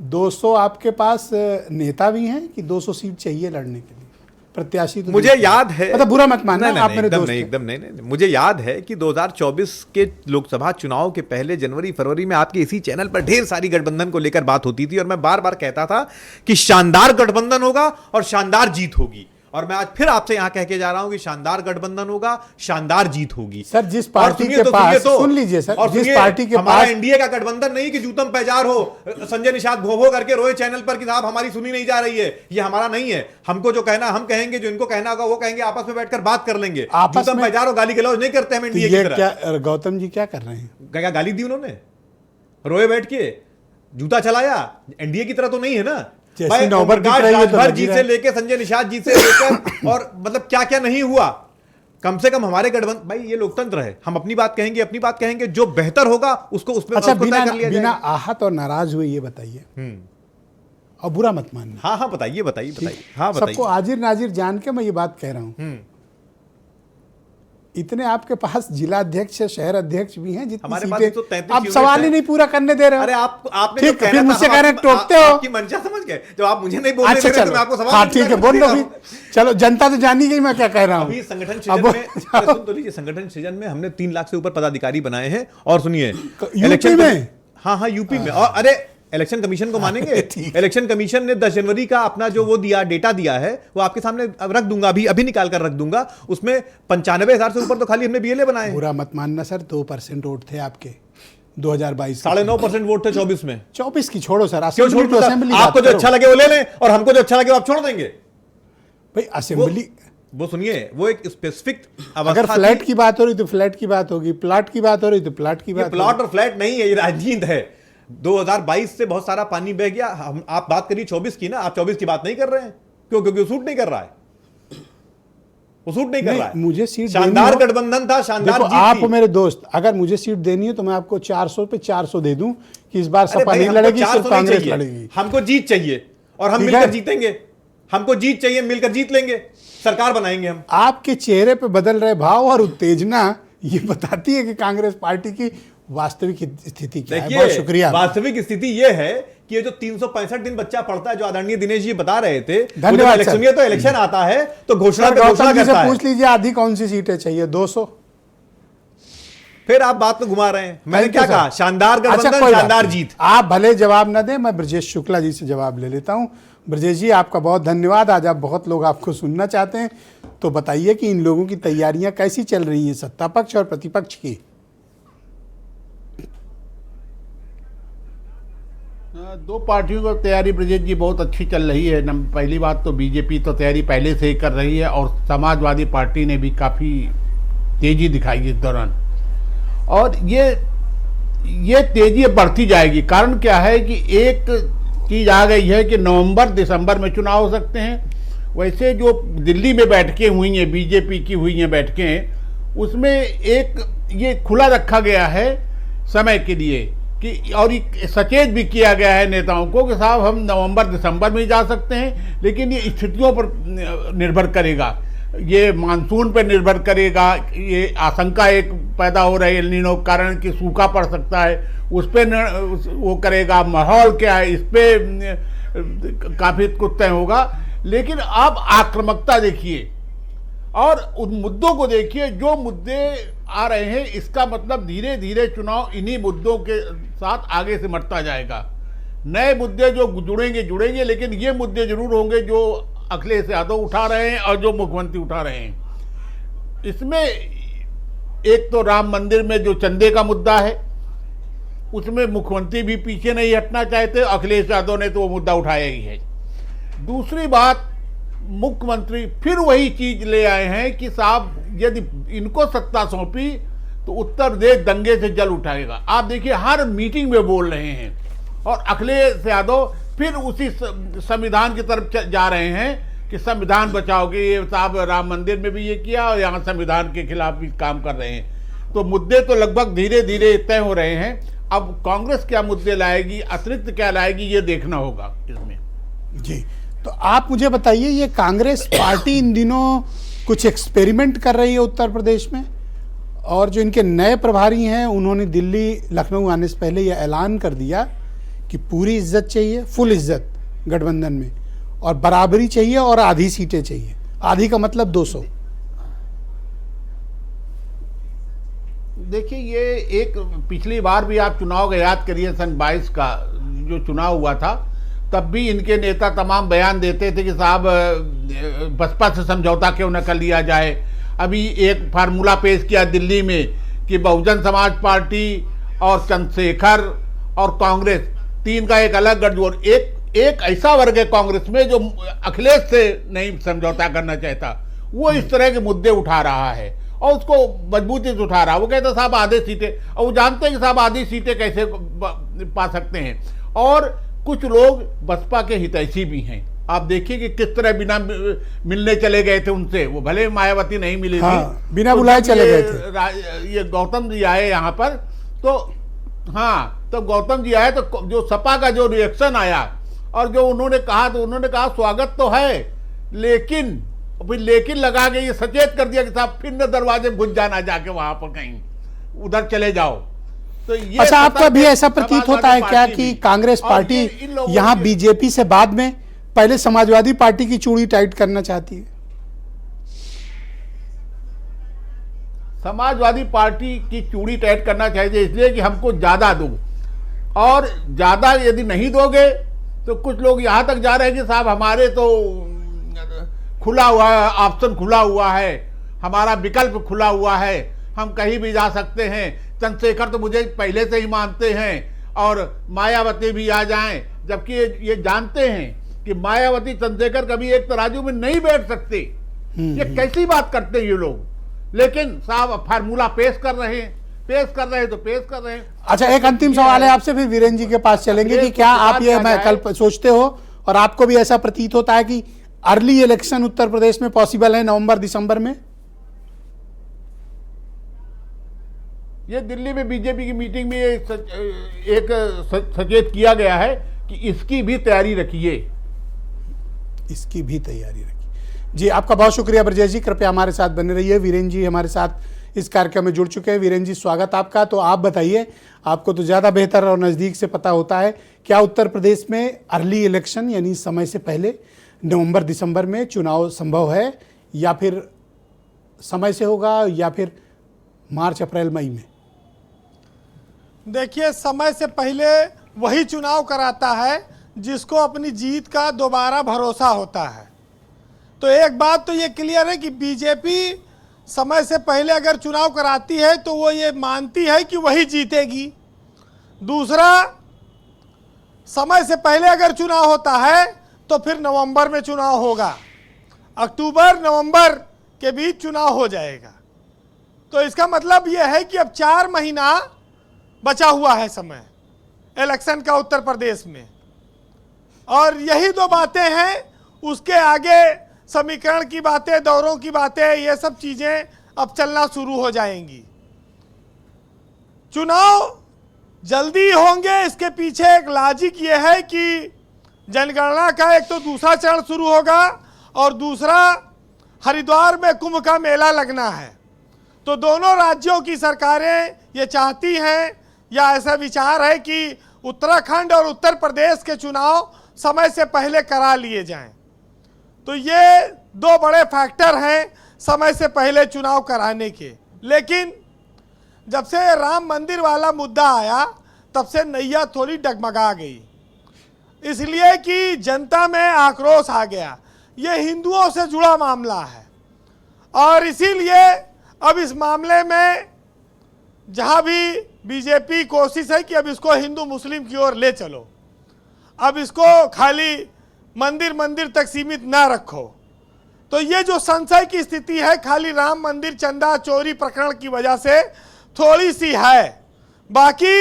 200 आपके पास नेता भी हैं कि 200 सीट चाहिए लड़ने के लिए? प्रत्याशी तो मुझे याद है, मतलब बुरा मत मानना, आप मेरे एकदम दोस्त नहीं, हैं। एकदम नहीं, मुझे याद है कि 2024 के लोकसभा चुनाव के पहले जनवरी फरवरी में आपके इसी चैनल पर ढेर सारी गठबंधन को लेकर बात होती थी, और मैं बार बार कहता था कि शानदार गठबंधन होगा और शानदार जीत होगी। और मैं आज फिर आपसे यहां कह के जा रहा हूं कि शानदार गठबंधन होगा, शानदार जीत होगी। सर, जिस पार्टी के पास, सुन लीजिए सर, जिस पार्टी के हमारा पास एनडीए का गठबंधन नहीं कि जूतम पैजार हो, संजय निषाद भो भो करके रोए चैनल पर कि साहब हमारी सुनी नहीं जा रही है, ये हमारा नहीं है। हमको जो कहना हम कहेंगे, जो इनको कहना होगा वो कहेंगे, आपस में बैठकर बात कर लेंगे। आपस जूतम में- पैजार और गाली गलौज नहीं करते हम तो एनडीए ये की तरह। क्या गौतम जी क्या कर रहे हैं? क्या गाली दी उन्होंने? रोए बैठ के जूता चलाया? एनडीए की तरह तो नहीं है ना जैसी भाई। नौबत दिख ओमप्रकाश रही है तो राजभर लगी जी रहा से है। लेके संजय निषाद जी से लेकर और मतलब क्या क्या नहीं हुआ। कम से कम हमारे गठबंधन, भाई ये लोकतंत्र है, हम अपनी बात कहेंगे, जो बेहतर होगा उसको उसमें अच्छा, उसको तय कर लिया बिना जाएगा। आहत और नाराज हुए ये बताइए, और बुरा मत मानना। हाँ, बताइए। हाँ, सबको बताइए। आजिर नाजिर जान के मैं ये बात कह रहा हूं। इतने आपके पास जिला अध्यक्ष, शहर अध्यक्ष भी हैं, जितनी हमारे पास सीटें, तो 33 आप यूनिट सवाल ही हैं। नहीं पूरा करने दे रहे हो। अरे आपने ठीक, जो कहना फिर था, मुझसे हम कह रहे हैं, आपकी- टोकते हो। आपकी मंशा समझ गए, जब आप मुझे नहीं बोलने अच्छा दे रहे तो चलो, मैं आपको सवाल हाँ नहीं ठीक है, कर बोल लो रहा भी। हूं। चलो, जनता तो जानी गई मैं क्या कह रहा हूँ। अभी संगठन अब सृजन में अरे सुन तो लीजिए, संगठन सृजन में हमने 3 लाख से ऊपर पदाधिकारी बनाए हैं। और सुनिए, यूपी में? हाँ, यूपी में। और अरे इलेक्शन कमीशन को मानेंगे? ठीक। इलेक्शन कमीशन ने 10 जनवरी का अपना जो वो दिया, डेटा दिया है, वो आपके सामने अब रख दूंगा, अभी निकाल कर रख दूंगा। उसमें 95,000 से ऊपर तो खाली हमने बीएलए बनाए हैं। बुरा मत मानना सर, 2% वोट थे आपके 2022 के। 9.5% वोट थे 24 में। 24 की छोड़ो सर, क्यों छोड़ असेंबली तो असेंबली बात आपको जो करो। अच्छा लगे वो ले लें, और हमको जो अच्छा लगे वो आप छोड़ देंगे। भाई असेंबली, वो सुनिए, वो एक स्पेसिफिक अगर अवस्था फ्लैट थी। की बात हो रही तो फ्लैट की बात होगी, प्लाट की बात हो रही तो प्लाट की ये बात प्लॉट होगी। और फ्लैट नहीं है, ये राजनीति है। 2022 से बहुत सारा पानी बह गया। हम आप बात करिए 24 की ना, आप 24 की बात नहीं कर रहे हैं। क्यों? क्योंकि वो सूट नहीं कर रहा है, वो सूट नहीं कर नहीं, रहा है। मुझे सीट शानदार देनी हो- गठबंधन था, शानदार देखो, जीत आप थी। मेरे दोस्त, अगर मुझे सीट देनी है तो मैं आपको 400 पे 400 दे दूं कि इस बार अरे सपा भाई, नहीं हमको लड़ेगी, 400 सिर्फ नहीं कांग्रेस चाहिए। लड़ेगी। हमको जीत चाहिए और हम ठीक मिलकर है। जीतेंगे। हमको जीत चाहिए, मिलकर जीत लेंगे, सरकार बनाएंगे हम। आपके चेहरे पे बदल रहे भाव और उत्तेजना ये बताती है कि कांग्रेस पार्टी की वास्तविक स्थिति क्या है। बहुत देखिए, शुक्रिया। वास्तविक स्थिति यह है कि ये जो 365 दिन बच्चा पढ़ता है, जो आदरणीय दिनेश जी बता रहे थे, धन्यवाद इलेक्शन, सर। ये तो इलेक्शन आता है तो घोषणा सर, पे घोषणा गौतम जी से करता है। पूछ लीजिए आधी कौन सी सीटें चाहिए? 200। फिर आप बात को घुमा रहे हैं। मैंने Thank you, क्या sir। कहा? शानदार अच्छा, गठबंधन, कोई बात शानदार नहीं। जीत। आप भले जवाब न दें, मैं ब्रजेश शुक्ला जी से जवाब ले लेता हूं। ब्रजेश जी, आपका बहुत धन्यवाद। आज आप बहुत लोग आपको सुनना चाहते हैं, तो बताइए कि इन लोगों की तैयारियां कैसी चल रही हैं, सत्ता पक्ष और प्रतिपक्ष की? दो पार्टियों की तैयारी ब्रजेश जी बहुत अच्छी चल रही है। पहली बात तो बीजेपी तो तैयारी पहले से ही कर रही है, और समाजवादी पार्टी ने भी काफ़ी तेजी दिखाई इस दौरान, और ये तेजी बढ़ती जाएगी। कारण क्या है कि एक चीज़ आ गई है कि नवंबर दिसंबर में चुनाव हो सकते हैं। वैसे जो दिल्ली में बैठकें हुई हैं, बीजेपी की हुई हैं बैठकें, उसमें एक ये खुला रखा गया है समय के लिए कि, और सचेत भी किया गया है नेताओं को कि साहब हम नवंबर दिसंबर में जा सकते हैं, लेकिन ये स्थितियों पर निर्भर करेगा, ये मानसून पर निर्भर करेगा। ये आशंका एक पैदा हो रही है एल नीनो के कारण कि सूखा पड़ सकता है, उस पर वो करेगा। माहौल क्या है, इस पर काफ़ी कुछ तय होगा। लेकिन आप आक्रामकता देखिए और उन मुद्दों को देखिए जो मुद्दे आ रहे हैं। इसका मतलब धीरे धीरे चुनाव इन्हीं मुद्दों के साथ आगे से बढ़ता जाएगा। नए मुद्दे जो जुड़ेंगे, लेकिन ये मुद्दे जरूर होंगे जो अखिलेश यादव उठा रहे हैं और जो मुख्यमंत्री उठा रहे हैं। इसमें एक तो राम मंदिर में जो चंदे का मुद्दा है, उसमें मुख्यमंत्री भी पीछे नहीं हटना चाहते, अखिलेश यादव ने तो वो मुद्दा उठाया ही है। दूसरी बात, मुख्यमंत्री फिर वही चीज ले आए हैं कि साहब यदि इनको सत्ता सौंपी तो उत्तर प्रदेश दंगे से जल उठाएगा। आप देखिए हर मीटिंग में बोल रहे हैं, और अखिलेश यादव फिर उसी संविधान की तरफ जा रहे हैं कि संविधान बचाओगे। ये साहब राम मंदिर में भी ये किया और यहाँ संविधान के खिलाफ भी काम कर रहे हैं। तो मुद्दे तो लगभग धीरे धीरे तय हो रहे हैं। अब कांग्रेस क्या मुद्दे लाएगी, अतिरिक्त क्या लाएगी, ये देखना होगा इसमें। जी, तो आप मुझे बताइए, ये कांग्रेस पार्टी इन दिनों कुछ एक्सपेरिमेंट कर रही है उत्तर प्रदेश में, और जो इनके नए प्रभारी हैं उन्होंने दिल्ली लखनऊ आने से पहले यह ऐलान कर दिया कि पूरी इज्जत चाहिए, फुल इज्जत गठबंधन में, और बराबरी चाहिए और आधी सीटें चाहिए। आधी का मतलब 200। देखिए, ये एक पिछली बार भी आप चुनाव का याद करिए, सन 22 का जो चुनाव हुआ था, तब भी इनके नेता तमाम बयान देते थे कि साहब बसपा से समझौता क्यों न कर लिया जाए। अभी एक फार्मूला पेश किया दिल्ली में कि बहुजन समाज पार्टी और चंद्रशेखर और कांग्रेस, तीन का एक अलग गठजोड़। एक ऐसा वर्ग है कांग्रेस में जो अखिलेश से नहीं समझौता करना चाहता, वो इस तरह के मुद्दे उठा रहा है और उसको मजबूती से उठा रहा है। वो कहता है साहब आधे सीटें, और वो जानते हैं कि साहब आधी सीटें कैसे पा सकते हैं। और कुछ लोग बसपा के हितैषी भी हैं। आप देखिए कि किस तरह बिना मिलने चले गए थे उनसे, वो भले मायावती नहीं मिली थी, बिना बुलाए चले गए थे। ये गौतम जी आए यहाँ पर, तो हाँ, तो गौतम जी आए तो जो सपा का जो रिएक्शन आया और जो उन्होंने कहा, तो उन्होंने कहा स्वागत तो है, लेकिन फिर लेकिन लगा के ये सचेत कर दिया कि साहब फिर न दरवाजे घुस जाना, जाके वहां पर कहीं उधर चले जाओ। तो ये अच्छा, आपका भी ऐसा प्रतीत होता है क्या कि कांग्रेस पार्टी यहाँ बीजेपी से बाद में पहले समाजवादी पार्टी की चूड़ी टाइट करना चाहती है? समाजवादी पार्टी की चूड़ी टाइट करना चाहिए इसलिए कि हमको ज्यादा दो, और ज्यादा यदि नहीं दोगे तो कुछ लोग यहां तक जा रहे हैं कि साहब हमारे तो खुला हुआ है, ऑप्शन खुला हुआ है, हमारा विकल्प खुला हुआ है, हम कहीं भी जा सकते हैं। चंद्रशेखर तो मुझे पहले से ही मानते हैं और मायावती भी आ जाएं, जबकि ये जानते हैं कि मायावती चंद्रशेखर कभी एक तराजू में नहीं बैठ सकते। ये कैसी बात करते हैं ये लोग। लेकिन साहब फार्मूला पेश कर रहे हैं तो पेश कर रहे हैं। अच्छा, एक अंतिम सवाल है आपसे, फिर वीरेंद्र जी के पास चलेंगे कि क्या आप ये कल सोचते हो और आपको भी ऐसा प्रतीत होता है कि अर्ली इलेक्शन उत्तर प्रदेश में पॉसिबल है नवंबर दिसंबर में? ये दिल्ली में बीजेपी की मीटिंग में एक सचेत किया गया है कि इसकी भी तैयारी रखिए। इसकी भी तैयारी रखिए। जी, आपका बहुत शुक्रिया ब्रजेश जी, कृपया हमारे साथ बने रहिए। वीरेंद्र जी हमारे साथ इस कार्यक्रम में जुड़ चुके हैं। वीरेंद्र जी, स्वागत आपका। तो आप बताइए, आपको तो ज़्यादा बेहतर और नज़दीक से पता होता है, क्या उत्तर प्रदेश में अर्ली इलेक्शन यानी समय से पहले नवंबर दिसंबर में चुनाव संभव है, या फिर समय से होगा, या फिर मार्च अप्रैल मई में? देखिए, समय से पहले वही चुनाव कराता है जिसको अपनी जीत का दोबारा भरोसा होता है। तो एक बात तो ये क्लियर है कि बीजेपी समय से पहले अगर चुनाव कराती है तो वो ये मानती है कि वही जीतेगी। दूसरा, समय से पहले अगर चुनाव होता है तो फिर नवंबर में चुनाव होगा, अक्टूबर नवंबर के बीच चुनाव हो जाएगा। तो इसका मतलब यह है कि अब 4 महीना बचा हुआ है समय इलेक्शन का उत्तर प्रदेश में, और यही 2 बातें हैं। उसके आगे समीकरण की बातें, दौरों की बातें, ये सब चीजें अब चलना शुरू हो जाएंगी। चुनाव जल्दी होंगे, इसके पीछे एक लॉजिक ये है कि जनगणना का एक तो दूसरा चरण शुरू होगा और दूसरा हरिद्वार में कुंभ का मेला लगना है। तो दोनों राज्यों की सरकारें ये चाहती हैं, या ऐसा विचार है कि उत्तराखंड और उत्तर प्रदेश के चुनाव समय से पहले करा लिए जाएं। तो ये 2 बड़े फैक्टर हैं समय से पहले चुनाव कराने के। लेकिन जब से राम मंदिर वाला मुद्दा आया तब से नैया थोड़ी डगमगा गई, इसलिए कि जनता में आक्रोश आ गया। ये हिंदुओं से जुड़ा मामला है और इसीलिए अब इस मामले में जहां भी बीजेपी कोशिश है कि अब इसको हिंदू मुस्लिम की ओर ले चलो, अब इसको खाली मंदिर तक सीमित ना रखो। तो ये जो संशय की स्थिति है खाली राम मंदिर चंदा चोरी प्रकरण की वजह से थोड़ी सी है। बाकी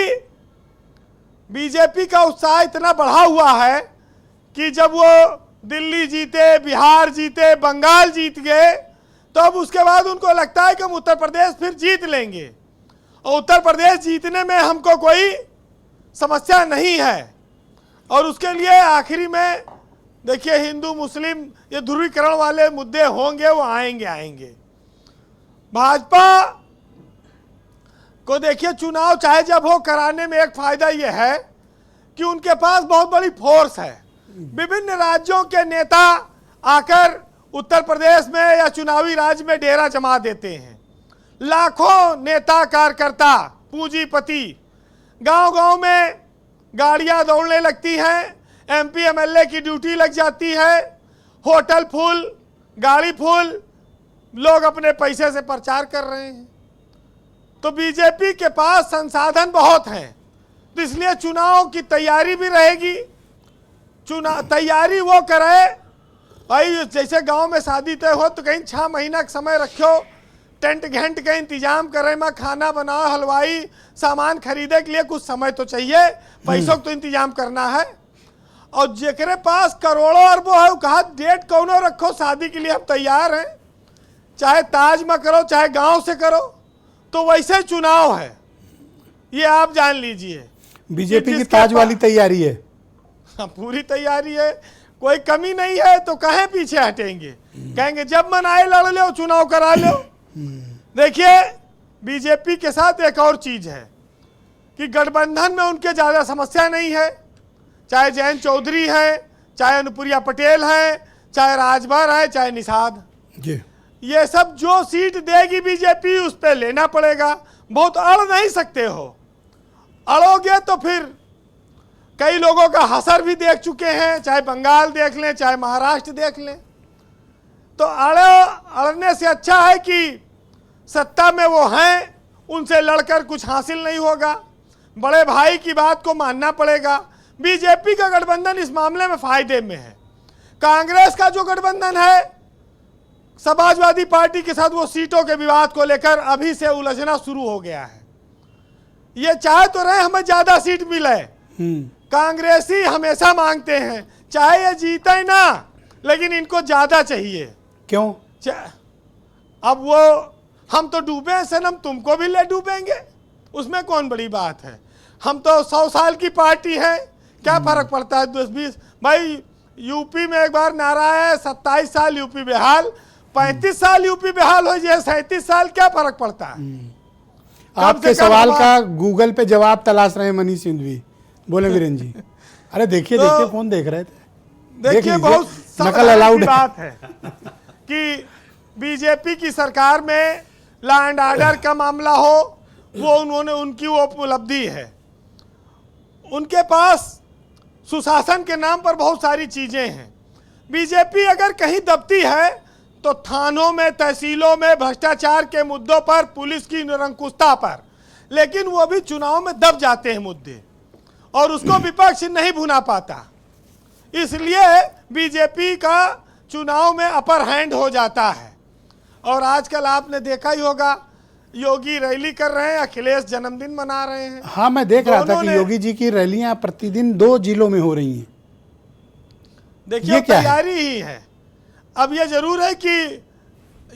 बीजेपी का उत्साह इतना बढ़ा हुआ है कि जब वो दिल्ली जीते, बिहार जीते, बंगाल जीत गए, तो अब उसके बाद उनको लगता है कि हम उत्तर प्रदेश फिर जीत लेंगे, और उत्तर प्रदेश जीतने में हमको कोई समस्या नहीं है। और उसके लिए आखिरी में देखिए हिंदू मुस्लिम ये ध्रुवीकरण वाले मुद्दे होंगे, वो आएंगे। भाजपा को देखिए चुनाव चाहे जब हो कराने में एक फायदा ये है कि उनके पास बहुत बड़ी फोर्स है। विभिन्न राज्यों के नेता आकर उत्तर प्रदेश में या चुनावी राज्य में डेरा जमा देते हैं। लाखों नेता कार्यकर्ता पूंजीपति गांव-गांव में गाड़ियां दौड़ने लगती हैं, एमपी एमएलए की ड्यूटी लग जाती है, होटल फुल, गाड़ी फुल, लोग अपने पैसे से प्रचार कर रहे हैं। तो बीजेपी के पास संसाधन बहुत हैं, तो इसलिए चुनाव की तैयारी भी रहेगी। तैयारी वो करे भाई, जैसे गांव में शादी तय हो तो कहीं 6 महीना का समय रखो, टेंट घंट का इंतजाम करे, में खाना बनाओ, हलवाई सामान खरीदे के लिए कुछ समय तो चाहिए, पैसों तो इंतजाम करना है। और जेकरे पास करोड़ों अरबों है, कहा डेट कौनो रखो शादी के लिए हम तैयार हैं, चाहे ताज में करो चाहे गांव से करो, तो वैसे चुनाव है, ये आप जान लीजिए। बीजेपी की ताज वाली तैयारी है। हाँ, पूरी तैयारी है, कोई कमी नहीं है, तो कहें पीछे हटेंगे, कहेंगे जब मन आए लड़ लो, चुनाव करा लो। देखिए बीजेपी के साथ एक और चीज है कि गठबंधन में उनके ज्यादा समस्या नहीं है, चाहे जयंत चौधरी है, चाहे अनुप्रिया पटेल है, चाहे राजभर है, चाहे निषाद, ये सब जो सीट देगी बीजेपी उस पर लेना पड़ेगा। बहुत अड़ नहीं सकते हो, अड़ोगे तो फिर कई लोगों का हसर भी देख चुके हैं, चाहे बंगाल देख लें चाहे महाराष्ट्र देख लें। तो अड़ने से अच्छा है कि सत्ता में वो हैं, उनसे लड़कर कुछ हासिल नहीं होगा, बड़े भाई की बात को मानना पड़ेगा। बीजेपी का गठबंधन इस मामले में फायदे में है। कांग्रेस का जो गठबंधन है समाजवादी पार्टी के साथ, वो सीटों के विवाद को लेकर अभी से उलझना शुरू हो गया है। ये चाहे तो रहे हमें ज्यादा सीट मिले, कांग्रेसी हमेशा मांगते हैं चाहे ये जीते ना, लेकिन इनको ज्यादा चाहिए। क्यों? अब वो हम तो डूबे हैं सनम, तुमको भी ले डूबेंगे, उसमें कौन बड़ी बात है। हम तो 100 साल की पार्टी है, क्या फर्क पड़ता है 10-20। भाई यूपी में एक बार नारा है 27 साल यूपी बेहाल, 35 साल यूपी बेहाल हो जाए, 37 साल, क्या फर्क पड़ता है। आपके सवाल का गूगल पे जवाब तलाश रहे हैं मनीष सिंधवी, बोले वीरेंद्र जी। अरे देखिए तो, देखिए फोन देख रहे थे, देखिए बहुत नकल अलाउड बात है कि बीजेपी की सरकार में लॉ एंड ऑर्डर का मामला हो, वो उन्होंने उनकी वो उपलब्धि है। उनके पास सुशासन के नाम पर बहुत सारी चीजें हैं। बीजेपी अगर कहीं दबती है तो थानों में, तहसीलों में, भ्रष्टाचार के मुद्दों पर, पुलिस की निरंकुशता पर, लेकिन वो भी चुनाव में दब जाते हैं मुद्दे, और उसको विपक्ष नहीं भुना पाता। इसलिए बीजेपी का चुनाव में अपर हैंड हो जाता है। और आजकल आपने देखा ही होगा, योगी रैली कर रहे हैं, अखिलेश जन्मदिन मना रहे हैं। हाँ, मैं देख रहा था कि योगी जी की रैलियां प्रतिदिन 2 जिलों में हो रही हैं। देखिए तैयारी ही है। अब ये जरूर है कि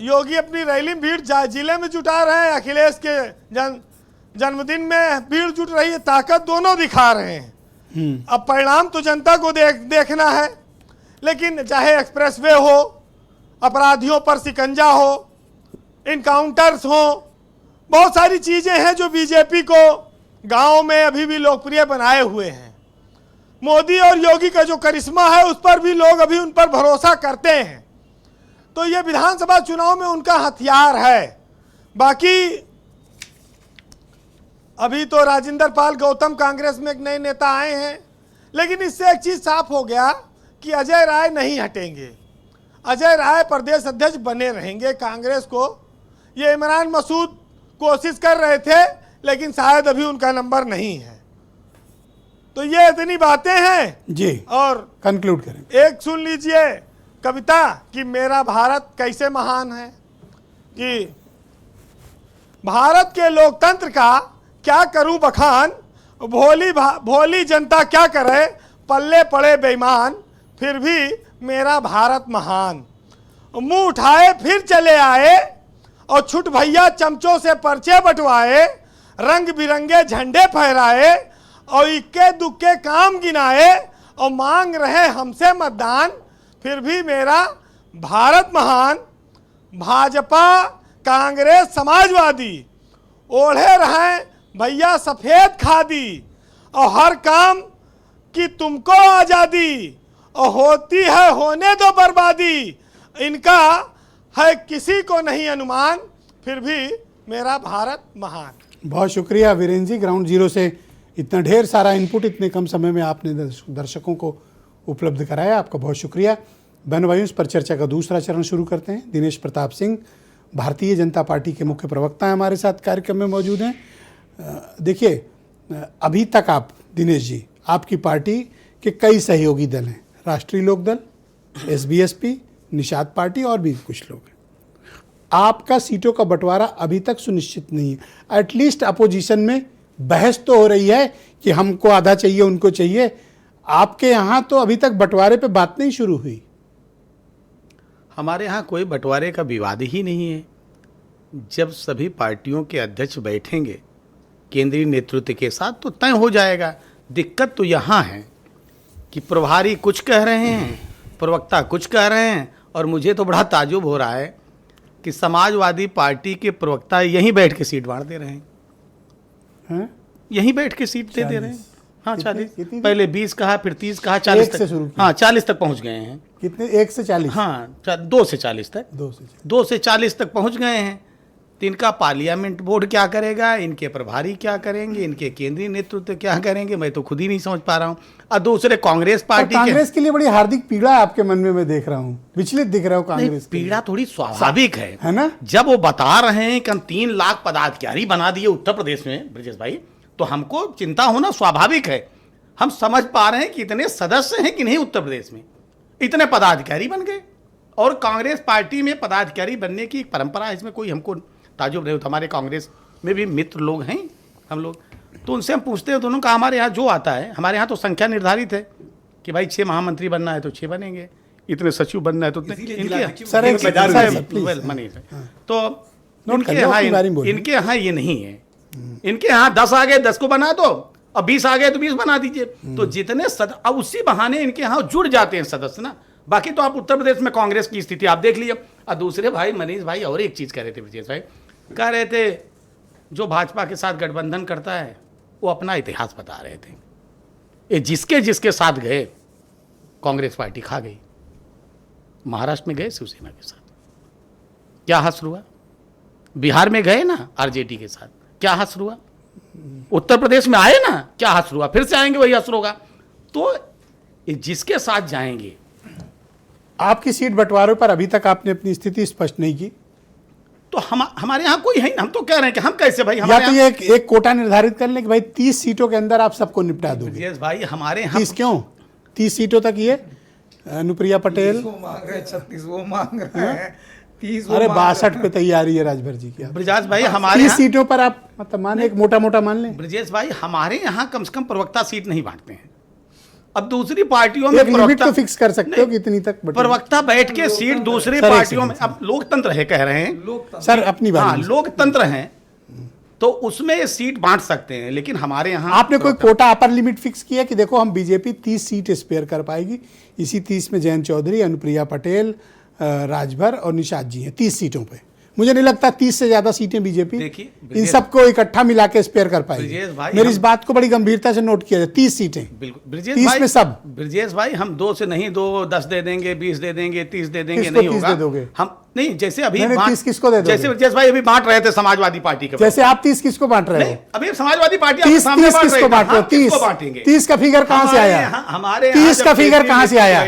योगी अपनी रैली में भीड़ जिले में जुटा रहे हैं, अखिलेश के जन्मदिन में भीड़ जुट रही है, ताकत दोनों दिखा रहे हैं। अब परिणाम तो जनता को देखना है, लेकिन चाहे एक्सप्रेसवे हो, अपराधियों पर शिकंजा हो, इनकाउंटर्स हो, बहुत सारी चीजें हैं जो बीजेपी को गांव में अभी भी लोकप्रिय बनाए हुए हैं। मोदी और योगी का जो करिश्मा है उस पर भी लोग अभी उन पर भरोसा करते हैं। तो ये विधानसभा चुनाव में उनका हथियार है। बाकी अभी तो राजेंद्र पाल गौतम कांग्रेस में एक नए नेता आए हैं, लेकिन इससे एक चीज साफ हो गया कि अजय राय नहीं हटेंगे। अजय राय प्रदेश अध्यक्ष बने रहेंगे कांग्रेस को। ये इमरान मसूद कोशिश कर रहे थे, लेकिन शायद अभी उनका नंबर नहीं है। तो ये इतनी बातें हैं जी, और कंक्लूड करें। एक सुन लीजिए कविता कि मेरा भारत कैसे महान है, कि भारत के लोकतंत्र का क्या करूं बखान, भोली जनता क्या करे, पल्ले पड़े बेईमान, फिर भी मेरा भारत महान। मुंह उठाए फिर चले आए और छुट भैया चमचों से पर्चे बंटवाए, रंग बिरंगे झंडे फहराए और इक्के दुक्के काम गिनाए और मांग रहे हमसे मतदान, फिर भी मेरा भारत महान। भाजपा कांग्रेस समाजवादी ओढ़े रहें भैया सफेद खादी और हर काम की तुमको आजादी और होती है होने दो बर्बादी, इनका है किसी को नहीं अनुमान, फिर भी मेरा भारत महान। बहुत शुक्रिया वीरेंद्र जी, ग्राउंड जीरो से इतना ढेर सारा इनपुट इतने कम समय में आपने दर्शकों को उपलब्ध कराया, आपका बहुत शुक्रिया। बहनों भाइयों, इस पर चर्चा का दूसरा चरण शुरू करते हैं। दिनेश प्रताप सिंह भारतीय जनता पार्टी के मुख्य प्रवक्ता हैं, हमारे साथ कार्यक्रम में मौजूद हैं। देखिए, अभी तक आप दिनेश जी, आपकी पार्टी के कई सहयोगी दल हैं, राष्ट्रीय लोकदल, SBSP, निषाद पार्टी और भी कुछ लोग हैं। आपका सीटों का बंटवारा अभी तक सुनिश्चित नहीं है। एटलीस्ट अपोजिशन में बहस तो हो रही है कि हमको आधा चाहिए, उनको चाहिए। आपके यहाँ तो अभी तक बंटवारे पे बात नहीं शुरू हुई। हमारे यहाँ कोई बंटवारे का विवाद ही नहीं है। जब सभी पार्टियों के अध्यक्ष बैठेंगे केंद्रीय नेतृत्व के साथ तो तय हो जाएगा। दिक्कत तो यहाँ है कि प्रभारी कुछ कह रहे हैं, प्रवक्ता कुछ कह रहे हैं, और मुझे तो बड़ा ताजुब हो रहा है कि समाजवादी पार्टी के प्रवक्ता यहीं बैठ के सीट बांट दे रहे हैं, यहीं बैठ के सीट दे रहे हैं। हाँ, 40, पहले 20 कहा, फिर 30 कहा, 40 तक, हाँ 40 तक पहुंच गए हैं। कितने? 1 से 40? हाँ, 2 से 40 तक, 2 से 40 तक पहुंच गए हैं। तो इनका पार्लियामेंट बोर्ड क्या करेगा, इनके प्रभारी क्या करेंगे, इनके केंद्रीय नेतृत्व क्या करेंगे, मैं तो खुद ही नहीं समझ पा रहा हूँ। और दूसरे कांग्रेस पार्टी, कांग्रेस के लिए बड़ी हार्दिक पीड़ा है आपके मन में, मैं देख रहा हूँ, विचलित दिख रहा हूँ कांग्रेस। पीड़ा थोड़ी स्वाभाविक है ना। जब वो बता रहे हैं कि हम 3 लाख पदाधिकारी बना दिए उत्तर प्रदेश में ब्रजेश भाई, तो हमको चिंता होना स्वाभाविक है। हम समझ पा रहे हैं कि इतने सदस्य हैं कि नहीं उत्तर प्रदेश में, इतने पदाधिकारी बन गए। और कांग्रेस पार्टी में पदाधिकारी बनने की एक परंपरा है, इसमें कोई हमको ताजुब नहीं होता। हमारे कांग्रेस में भी मित्र लोग हैं हम लोग, तो उनसे हम पूछते हैं, दोनों का हमारे यहाँ जो आता है, हमारे यहाँ तो संख्या निर्धारित है कि भाई 6 महामंत्री बनना है तो 6 बनेंगे, इतने सचिव बनना है तो इनके यहाँ ये नहीं है। इनके यहाँ 10 आ गए 10 को बना दो, अब 20 आ गए तो 20 बना दीजिए। तो जितने अब उसी बहाने इनके यहाँ जुड़ जाते हैं सदस्य ना। बाकी तो आप उत्तर प्रदेश में कांग्रेस की स्थिति आप देख लीजिए। और दूसरे भाई मनीष भाई और एक चीज कह रहे थे, ब्रजेश भाई कह रहे थे जो भाजपा के साथ गठबंधन करता है वो अपना इतिहास बता रहे थे। ये जिसके साथ गए कांग्रेस पार्टी खा गई। महाराष्ट्र में गए शिवसेना के साथ, क्या हश्र हुआ? बिहार में गए ना आरजेडी के साथ, क्या हश्र हुआ? उत्तर प्रदेश में आए ना, क्या हश्र हुआ? फिर से आएंगे वही हश्र होगा। तो जिसके साथ जाएंगे। आपकी सीट बंटवारे पर अभी तक आपने अपनी स्थिति स्पष्ट नहीं की। तो हमारे यहाँ कोई है, हम तो कह रहे हैं कि हम कैसे भाई, या तो ये एक कोटा निर्धारित कर लें कि भाई 30 सीटों के अंदर आप सबको निपटा दोगे। यस भाई, हमारे यहाँ 30 क्यों? 30 सीटों तक ये अनुप्रिया पटेल 36 वो मांग रहे हैं, 30 अरे 62 पे तैयारी है राजभर जी की। ब्रजेश भाई हमारे 30 सीटों पर आप मतलब मान एक मोटा मान लें। ब्रजेश भाई हमारे यहाँ कम से कम प्रवक्ता सीट नहीं बांटते हैं। अब दूसरी पार्टियों में लिमिट तो फिक्स कर सकते हो कि इतनी तक प्रवक्ता बैठ के सीट दूसरी पार्टियों में। अब लोकतंत्र है कह रहे हैं सर, अपनी बात। हाँ, लोकतंत्र है तो उसमें सीट बांट सकते हैं, लेकिन हमारे यहाँ आपने कोई कोटा अपर लिमिट फिक्स किया कि देखो हम बीजेपी 30 सीट स्पेयर कर पाएगी, इसी 30 में जयंत चौधरी, अनुप्रिया पटेल, राजभर और निषाद जी हैं 30 सीटों पे। मुझे नहीं लगता 30 से ज्यादा सीटें बीजेपी इन सबको इकट्ठा मिला के स्पेयर कर पाएगी। मेरी इस बात को बड़ी गंभीरता से नोट किया जाए। 30 सीटें बिल्कुल 30 में सब। ब्रजेश भाई हम 2 से नहीं 2 10 दे देंगे, 20 दे देंगे, 30 दे देंगे, नहीं होगा। हम नहीं, जैसे अभी 30 किसको दे दोगे? जैसे ब्रजेश भाई अभी बांट रहे थे समाजवादी पार्टी के, जैसे आप 30 किसको बांट रहे हो? अभी समाजवादी पार्टी 30 किसको बांट रहे हो? 30 का फिगर कहां से आया? हमारे 30 का फिगर कहां से आया?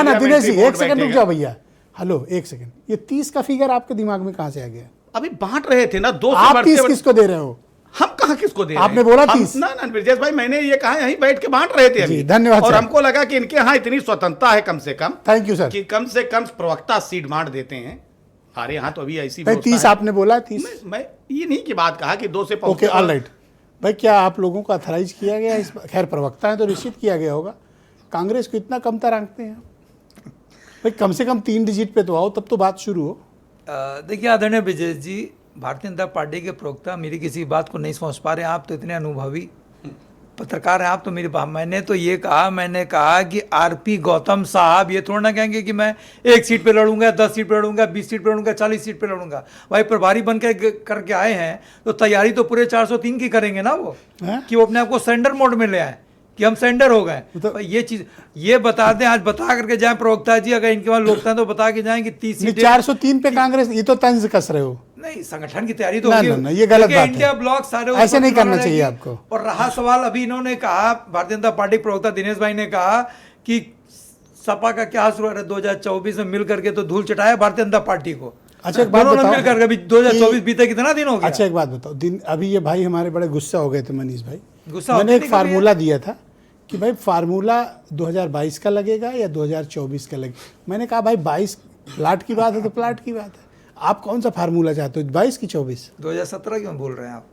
ना दिनेश जी एक सेकंड रुक जाओ भैया, हेलो एक सेकंड, ये 30 का फिगर आपके दिमाग में कहां से आ गया? अभी बांट रहे थे ना 2 आप 30 किसको दे रहे हो? हम कहां किसको दे रहे हैं? आपने बोला 30। ना ब्रजेश भाई मैंने ये कहा यहीं बैठ के बांट रहे थे अभी। धन्यवाद। और हमको लगा कि इनके यहाँ इतनी स्वतंत्रता है कम से कम, थैंक यू सर, कि कम से कम प्रवक्ता सीट बांट देते हैं। हमारे यहाँ तो अभी ऐसी 30 आपने बोला 30। मैं ये नहीं की बात कहा कि 2 से ओके ऑल राइट भाई, क्या आप लोगों को अथराइज किया गया इस? खैर प्रवक्ता है तो निश्चित किया गया होगा। कांग्रेस को इतना कमतर आंकते हैं? भाई कम से कम 3 डिजिट पे तो आओ, तब तो बात शुरू हो। देखिए आदरणीय विजय जी, भारतीय जनता पार्टी के प्रवक्ता मेरी किसी बात को नहीं समझ पा रहे हैं। आप तो इतने अनुभवी पत्रकार हैं, आप तो मेरी बात, मैंने कहा कि आरपी गौतम साहब ये थोड़ा ना कहेंगे कि मैं 1 सीट पे लड़ूंगा, 10 सीट पे लड़ूंगा, 20 सीट पे लड़ूंगा, 40 सीट पे लड़ूंगा। भाई प्रभारी बन के करके आए हैं तो तैयारी तो पूरे 403 की करेंगे ना वो, कि वो अपने आप को सेंडर मोड में ले आए कि हम सेंडर हो गए। तो ये चीज ये बता दें, आज बता करके जाए प्रवक्ता जी, अगर इनके पास लोकता है तो बता के जाए कि 30 सीटें 403 पे कांग्रेस, ये तो तंज कस रहे हो। नहीं, संगठन की तैयारी तो ना, होगी। ना, ना, ये गलत बात है। इंडिया ब्लॉक सारे ऐसे नहीं करना रहेगी। चाहिए आपको। और रहा सवाल, अभी इन्होंने कहा, भारतीय जनता पार्टी प्रवक्ता दिनेश भाई ने कहा कि सपा का क्या शुरू है 2024 में मिल करके तो धूल चटाया भारतीय जनता पार्टी को। अच्छा एक बात बताओ, मिल करके अभी 2024 बीते कितना दिन हो गया। अच्छा एक बात बताओ, दिन अभी ये भाई हमारे बड़े गुस्सा हो गए थे, मनीष भाई, गुस्सा मैंने होते एक नहीं कभी फार्मूला दिया था कि भाई फार्मूला 2022 का लगेगा या 2024 का लगेगा। मैंने कहा भाई 22 प्लाट की बात है तो प्लाट की बात है, आप कौन सा फार्मूला चाहते हो, 22 की 24? 2017 क्यों बोल रहे हैं आप?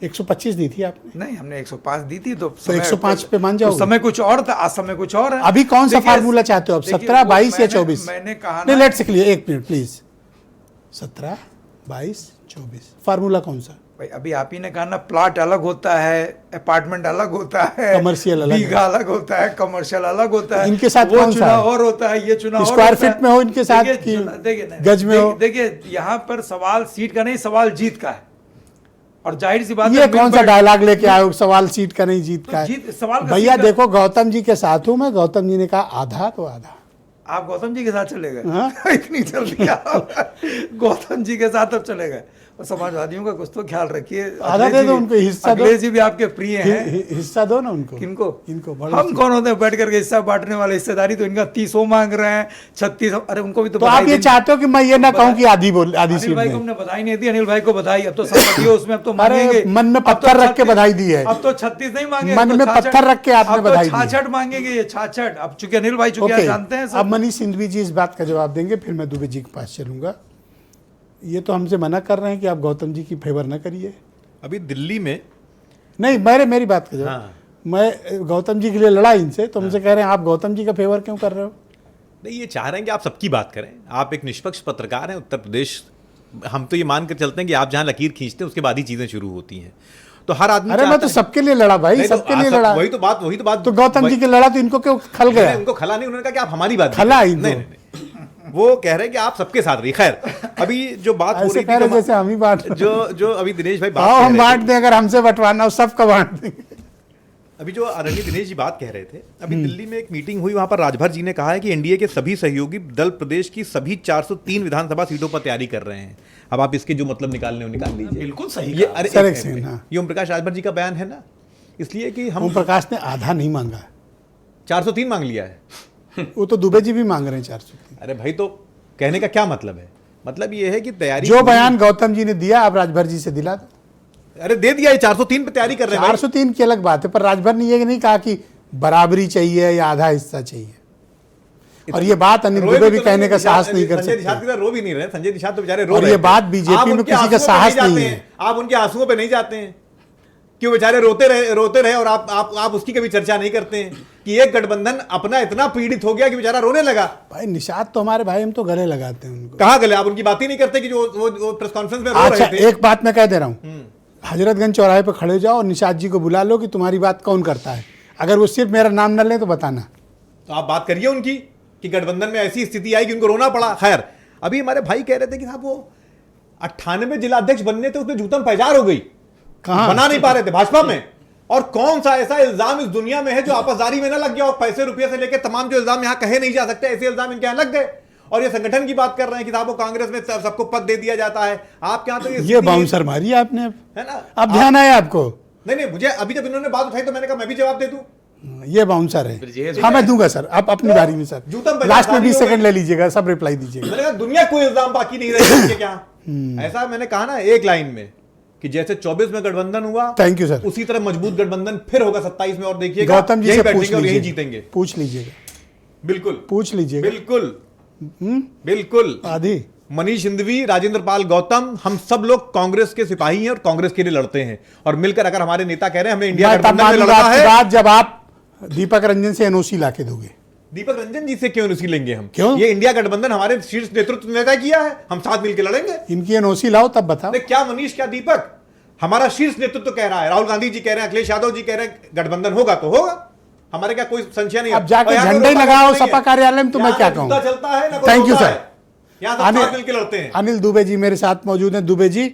125 दी थी आपने। नहीं, हमने 105 दी थी तो 105 पे मान जाओगे? उस समय कुछ और था, आज समय कुछ और है। अभी कौन सा देखिए, फार्मूला चाहते हो आप, 17, 22 या 24? मैंने कहा नहीं, let's clear, 1 minute please, 17, 22, 24 formula कौन सा? भाई अभी आप ही ने कहा ना, प्लॉट अलग होता है, अपार्टमेंट अलग होता है, कमर्शियल अलग बीघा अलग होता है, कमर्शियल अलग होता है। इनके साथ वो कौन सा चुनाव है? और होता है, ये चुनाव और स्क्वायर होता है। फीट में हो इनके साथ देखिए, कि देखिए गज में हो? देखिए यहाँ पर सवाल सीट का नहीं, सवाल जीत का है। और जाहिर सी बात ये है, कौन सा डायलॉग लेके आए हो, सवाल सीट का नहीं जीत तो का जीत- है? सवाल का भैया सीट का- देखो, गौतम जी के साथ हूं मैं, गौतम जी ने कहा आधा तो आधा। आप गौतम जी के साथ चले गए? हाँ? इतनी जल्दी आप गौतम जी के साथ अब चले गए? और समाजवादियों का कुछ तो ख्याल रखिए। आधा दे दो उनको, हिस्सा दो। अखिलेश जी भी आपके प्रिय हैं। हिस्सा दो ना उनको। किनको? इनको हम कौन होते हैं बैठ करके हिस्सा बांटने वाले? हिस्सेदारी तो इनका 30 मांग रहे हैं, 36। अरे उनको भी तो आप ये चाहते हो कि मैं ये ना कहूं कि आधी अनिल सीट भाई को दें? हमने बधाई नहीं दी, अनिल भाई को बधाई। अब तो संपत्ति हो उसमें, अब तो अरे, मांगेंगे। मन में अब तो पत्थर रख के 36 बधाई दी है। अब तो 36 नहीं मांगे, मन में पत्थर रख के आपने बधाई दी। 66 मांगेंगे, ये 66। अब चूंकि अनिल भाई चूंकि आप जानते हैं अब मनीष सिंधवी जी इस बात का जवाब देंगे, फिर मैं दुबे जी के पास चलूंगा। ये तो हमसे मना कर रहे हैं कि आप गौतम जी की फेवर ना करिए। अभी दिल्ली में नहीं, मेरी बात का जवाब, मैं गौतम जी के लिए लड़ा इनसे, तो हमसे कह रहे हैं आप गौतम जी का फेवर क्यों कर रहे हो? नहीं, ये चाह रहे हैं कि आप सबकी बात करें। आप एक निष्पक्ष पत्रकार हैं, उत्तर प्रदेश, हम तो ये मान कर चलते हैं कि आप जहां लकीर खींचते हैं उसके बाद ही चीजें शुरू होती हैं। तो हर आदमी अरे मैं तो सबके लिए लड़ा भाई, सबके लिए लड़ा। वही तो बात तो गौतम जी के लड़ा तो इनको क्यों खल गया? उनको खला नहीं, उन्होंने कहा कि आप हमारी बात खला नहीं, इनको। नहीं, वो कह रहे हैं कि आप सबके साथ रहिए। खैर, अभी जो बात हो ऐसे रही कह रहे थी, जैसे हम ही बांट, जो अभी दिनेश भाई बात आओ कह हम रहे बांट दें, अगर हमसे बंटवाना हो सबका बांट देंगे। अभी जो आदरणीय दिनेश जी बात कह रहे थे, अभी दिल्ली में एक मीटिंग हुई, वहां पर राजभर जी ने कहा है कि एनडीए के सभी सहयोगी दल प्रदेश की सभी 403 विधानसभा सीटों पर तैयारी कर रहे हैं। अब आप इसके जो मतलब निकालने हो निकाल लीजिए। बिल्कुल सही ये कहा। अरे सर, एक एक सेकंड, हाँ। ये ओम प्रकाश राजभर जी का बयान है ना, इसलिए कि हम ओम प्रकाश ने आधा नहीं मांगा, 403 मांग लिया है। वो तो दुबे जी भी मांग रहे हैं 403। अरे भाई, तो कहने का क्या मतलब है? मतलब ये है कि तैयारी जो बयान गौतम जी ने दिया आप राजभर जी से दिला दो। अरे दे दिया, 403 पे तैयारी कर रहे हैं भाई। 403 की अलग बात है, पर राजभर ने ये नहीं कहा कि बराबरी चाहिए या आधा हिस्सा चाहिए। और ये बात अनिल रोए दुबे भी तो कहने का निषाद- साहस नहीं कर संजय निषाद की सकते। तरह रो भी नहीं रहे, संजय निषाद तो बेचारे रो और रहे ये थे। बात बीजेपी आप में उनके किसी का आंसुओं पे साहस जाते नहीं हैं। है। आप उनके आंसुओं पे नहीं जाते हैं, क्यों बेचारे रोते रहे और आप उसकी कभी चर्चा नहीं करते हैं कि एक गठबंधन अपना इतना पीड़ित हो गया कि बेचारा रोने लगा। भाई निषाद तो हमारे भाई, हम तो गले लगाते हैं उनको। कहाँ गले? आप उनकी बात ही नहीं करते कि जो वो प्रेस कॉन्फ्रेंस में रो अच्छा, रहे थे। एक बात मैं कह दे रहा हूँ, हजरतगंज चौराहे पे खड़े जाओ और निषाद जी को बुला लो कि तुम्हारी बात कौन करता है। अगर वो सिर्फ मेरा नाम न ले तो बताना। तो आप बात करिए उनकी कि गठबंधन में ऐसी स्थिति आई कि उनको रोना पड़ा। खैर, अभी हमारे भाई कह रहे थे कि साहब वो 98 जिलाध्यक्ष बनने थे, उसमें जूतम पैजार हो गई, कहाँ? बना नहीं पा रहे थे भाजपा में। और कौन सा ऐसा इल्जाम इस दुनिया में है जो आपसदारी में ना लग गया? और पैसे रुपये से लेकर तमाम जो इल्जाम यहाँ कहे नहीं जा सकते, ऐसे इल्जाम इनके यहाँ लग गए। और ये संगठन की बात कर रहे हैं कि साहब वो कांग्रेस में सबको पद दे दिया जाता है। आपके यहाँ तो ये बाउंसर मारी आपने, है ना? अब ध्यान आया आपको? नहीं, मुझे अभी जब इन्होंने बात उठाई तो मैंने कहा मैं भी जवाब दे दूं। ये बाउंसर है। हाँ, मैं दूंगा सर, आप अपनी बारी में सर। जूतम लास्ट में 20 हो गई। सेकंड ले लीजिएगा, सब रिप्लाई दीजिएगा। मैंने कहा दुनिया कोई इल्जाम बाकी नहीं रही इसके क्या। ऐसा मैंने कहा ना एक लाइन में कि जैसे 24 में गठबंधन हुआ, थैंक यू सर, उसी तरह मजबूत गठबंधन फिर होगा 27 में। और देखिएगा गौतम जी यही से पूछ बैठेंगे और यही लीजिएगा, जीतेंगे। पूछ लीजिएगा, बिल्कुल पूछ लीजिएगा। बिल्कुल बिल्कुल। आधी मनीष सिंधवी, राजेंद्र पाल गौतम, हम सब लोग कांग्रेस के सिपाही हैं और कांग्रेस के लिए लड़ते हैं। और मिलकर अगर हमारे नेता कह रहे हैं हमें इंडिया मैं तब गठबंधन में मानूंगा लड़ना आपकी है, बात जब आप दीपक रंजन से एनओसी लाके दोगे। दीपक रंजन जी से क्यों एनओसी लेंगे हम? क्यों? ये इंडिया गठबंधन हमारे शीर्ष नेतृत्व ने तय किया है, हम साथ मिलकर लड़ेंगे। इनकी एनओसी लाओ तब बताओ। नहीं, क्या मनीष, क्या दीपक, हमारा शीर्ष नेतृत्व कह रहा है, राहुल गांधी जी कह रहे हैं, अखिलेश यादव जी कह रहे हैं गठबंधन होगा तो होगा, हमारे क्या कोई संशय नहीं है। अब जाके और यहाँ झंडे कोई लगाओ नहीं है। सपा कार्यालय में, तो मैं यहाँ क्या ना कहूँ। जूता चलता है ना कोई थैंक यू होता सर। है। यहाँ सब साथ मिलकर लड़ते हैं। अनिल दुबे जी मेरे साथ मौजूद हैं। दुबे जी,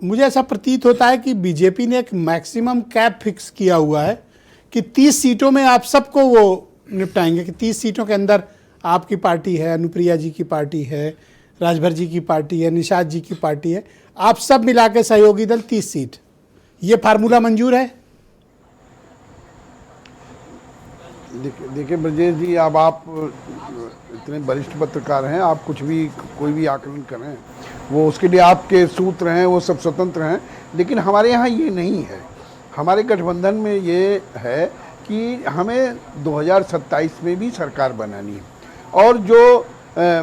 मुझे ऐसा प्रतीत होता है कि बीजेपी ने एक मैक्सिमम कैप फिक्स किया हुआ है कि 30 सीटों में आप सबको वो निपटाएंगे, कि 30 सीटों के अंदर आपकी पार्टी है, अनुप्रिया जी की पार्टी है, राजभर जी की पार्टी है, निषाद जी की पार्टी है, आप सब मिला के सहयोगी दल 30 सीट, ये फार्मूला मंजूर है? देखिए ब्रजेश जी, अब आप इतने वरिष्ठ पत्रकार हैं, आप कुछ भी कोई भी आकलन करें, वो उसके लिए आपके सूत्र हैं, वो सब स्वतंत्र हैं, लेकिन हमारे यहाँ ये नहीं है। हमारे गठबंधन में ये है कि हमें 2027 में भी सरकार बनानी है, और जो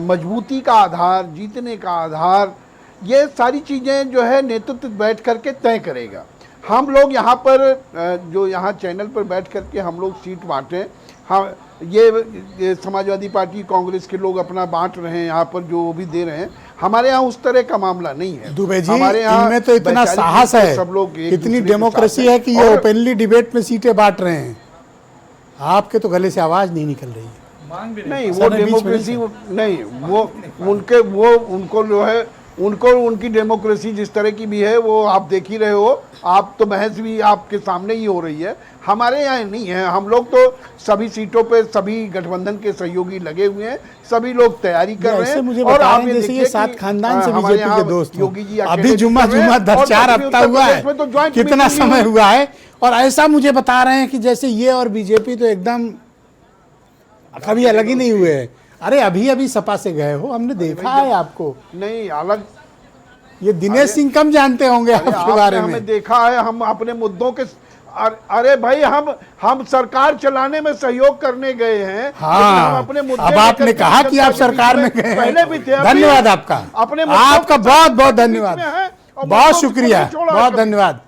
मजबूती का आधार, जीतने का आधार, ये सारी चीज़ें जो है नेतृत्व बैठ करके तय करेगा। हम लोग यहाँ पर जो यहाँ चैनल पर बैठ करके हम लोग सीट बांटें, हाँ, ये समाजवादी पार्टी, कांग्रेस के लोग अपना बांट रहे हैं, यहाँ पर जो भी दे रहे हैं, हमारे यहाँ उस तरह का मामला नहीं है। दुबे जी, हमारे यहाँ इनमें तो इतना वैचारिक साहस रूप से है, सब लोग एक इतनी दूसरे के डेमोक्रेसी साथ है कि ये और ओपनली डिबेट में सीटें बांट रहे हैं। आपके तो गले से आवाज नहीं निकल रही है। नहीं, वो सर ने बीच में डेमोक्रेसी नहीं, वो उनको जो है, उनको उनकी डेमोक्रेसी जिस तरह की भी है वो आप देख ही रहे हो, आप तो बहस भी आपके सामने ही हो रही है। हमारे यहाँ नहीं है। हम लोग तो सभी सीटों पे सभी गठबंधन के सहयोगी लगे हुए हैं, सभी लोग तैयारी कर रहे हैं। मुझे और आप ये जैसे ये देखिए सात कि खानदान से हमारे बीजेपी के यहाँ दोस्त योगी जी अभी जुम्मा 4 हफ्ता हुआ है, कितना समय हुआ है, और ऐसा मुझे बता रहे हैं कि जैसे ये और बीजेपी तो एकदम कभी अलग ही नहीं हुए हैं। अरे अभी अभी सपा से गए हो, हमने देखा है आपको। नहीं अलग, ये दिनेश सिंह कम जानते होंगे आपके बारे में। हमें देखा है, हम अपने मुद्दों के अरे भाई, हम सरकार चलाने में सहयोग करने गए हैं। हाँ, हम अपने मुद्दे अब आपने कहा कि आप सरकार में गए, पहले भी थे, धन्यवाद आपका, अपने आपका बहुत बहुत धन्यवाद, बहुत शुक्रिया, बहुत धन्यवाद।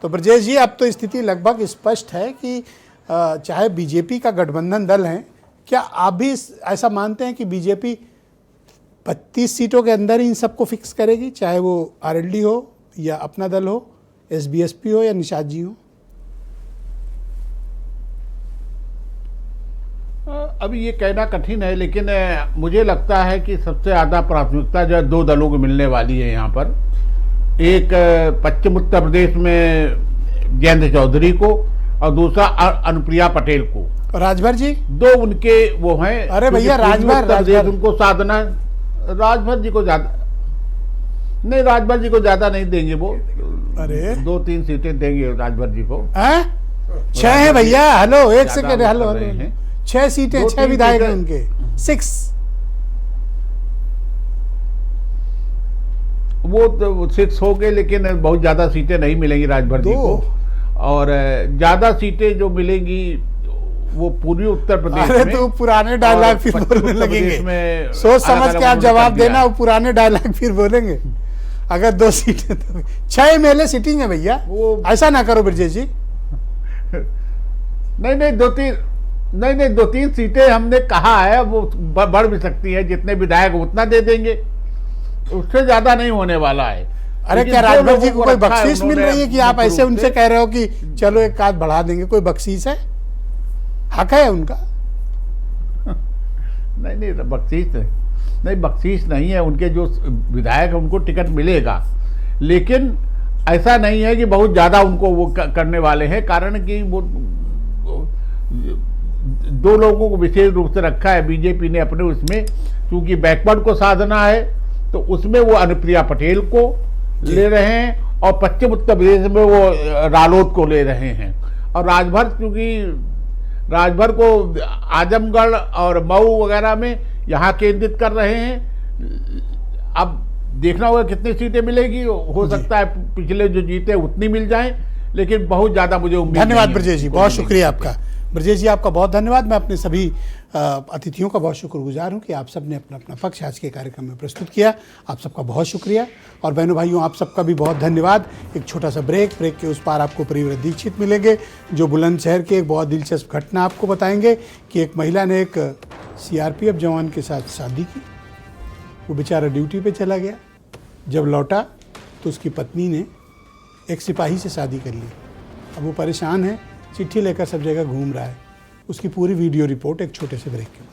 तो ब्रजेश जी, अब तो स्थिति लगभग स्पष्ट है कि चाहे बीजेपी का गठबंधन दल है, क्या आप भी ऐसा मानते हैं कि बीजेपी 32 सीटों के अंदर ही इन सबको फिक्स करेगी, चाहे वो आरएलडी हो या अपना दल हो, एसबीएसपी हो या निषाद जी हो? अभी ये कहना कठिन है, लेकिन मुझे लगता है कि सबसे ज़्यादा प्राथमिकता जो है 2 दलों को मिलने वाली है यहाँ पर। एक पश्चिम उत्तर प्रदेश में जयंत चौधरी को, और दूसरा अनुप्रिया पटेल को। राजभर जी 2 उनके वो हैं। अरे भैया, राजभर उनको साधना, राजभर जी को ज्यादा नहीं, राजभर जी को ज्यादा नहीं देंगे वो। अरे 2-3 सीटें देंगे राजभर जी को। 6 है भैया, हेलो एक ज्यादा सेकंड, हेलो कर रहे हैं। 6 सीटें, 6 2-3 विधायक हैं सीटें। उनके, 6। वो तो 6 हो गए, लेकिन बहुत ज्यादा सीटें नहीं मिलेंगी राजभर जी को, और ज्यादा सीटें जो मिलेंगी वो पूर्वी उत्तर प्रदेश में। अरे तो पुराने डायलॉग फिर बोलने लगेंगे, सोच समझ के आप जवाब देना, वो पुराने डायलॉग फिर बोलेंगे। अगर 2 सीटें तो 6 एमएलए सिटिंग है भैया, ऐसा ना करो ब्रजेश जी। नहीं, 2-3 सीटें हमने कहा है, वो बढ़ भी सकती है, जितने विधायक उतना दे देंगे, उससे ज्यादा नहीं होने वाला है। अरे क्या राजभर जी को कोई बख्शीश मिल रही है कि आप ऐसे उनसे कह रहे हो कि चलो एक आध बढ़ा देंगे? कोई बख्शीश है? हक है उनका? नहीं, बख्शीश नहीं है। उनके जो विधायक है उनको टिकट मिलेगा, लेकिन ऐसा नहीं है कि बहुत ज्यादा उनको वो करने वाले हैं, कारण कि वो 2 लोगों को विशेष रूप से रखा है बीजेपी ने अपने उसमें, क्योंकि बैकवर्ड को साधना है, तो उसमें वो अनुप्रिया पटेल को ले रहे हैं, और पश्चिम उत्तर प्रदेश में वो रालोद को ले रहे हैं, और राजभर को आजमगढ़ और मऊ वगैरह में यहाँ केंद्रित कर रहे हैं। अब देखना होगा कितनी सीटें मिलेगी। हो सकता है पिछले जो जीते उतनी मिल जाएं, लेकिन बहुत ज्यादा मुझे उम्मीद। धन्यवाद ब्रजेश जी, बहुत शुक्रिया आपका। ब्रजेश जी आपका बहुत धन्यवाद। मैं अपने सभी अतिथियों का बहुत शुक्रगुजार हूं कि आप सब ने अपना अपना पक्ष आज के कार्यक्रम में प्रस्तुत किया। आप सबका बहुत शुक्रिया। और बहनों भाइयों, आप सबका भी बहुत धन्यवाद। एक छोटा सा ब्रेक के उस पार आपको प्रियव्रत दीक्षित मिलेंगे, जो बुलंदशहर के एक बहुत दिलचस्प घटना आपको बताएंगे कि एक महिला ने एक CRPF जवान के साथ शादी की। वो बेचारा ड्यूटी पे चला गया, जब लौटा तो उसकी पत्नी ने एक सिपाही से शादी कर ली। अब वो परेशान है, चिट्ठी लेकर सब जगह घूम रहा है। उसकी पूरी वीडियो रिपोर्ट एक छोटे से ब्रेक के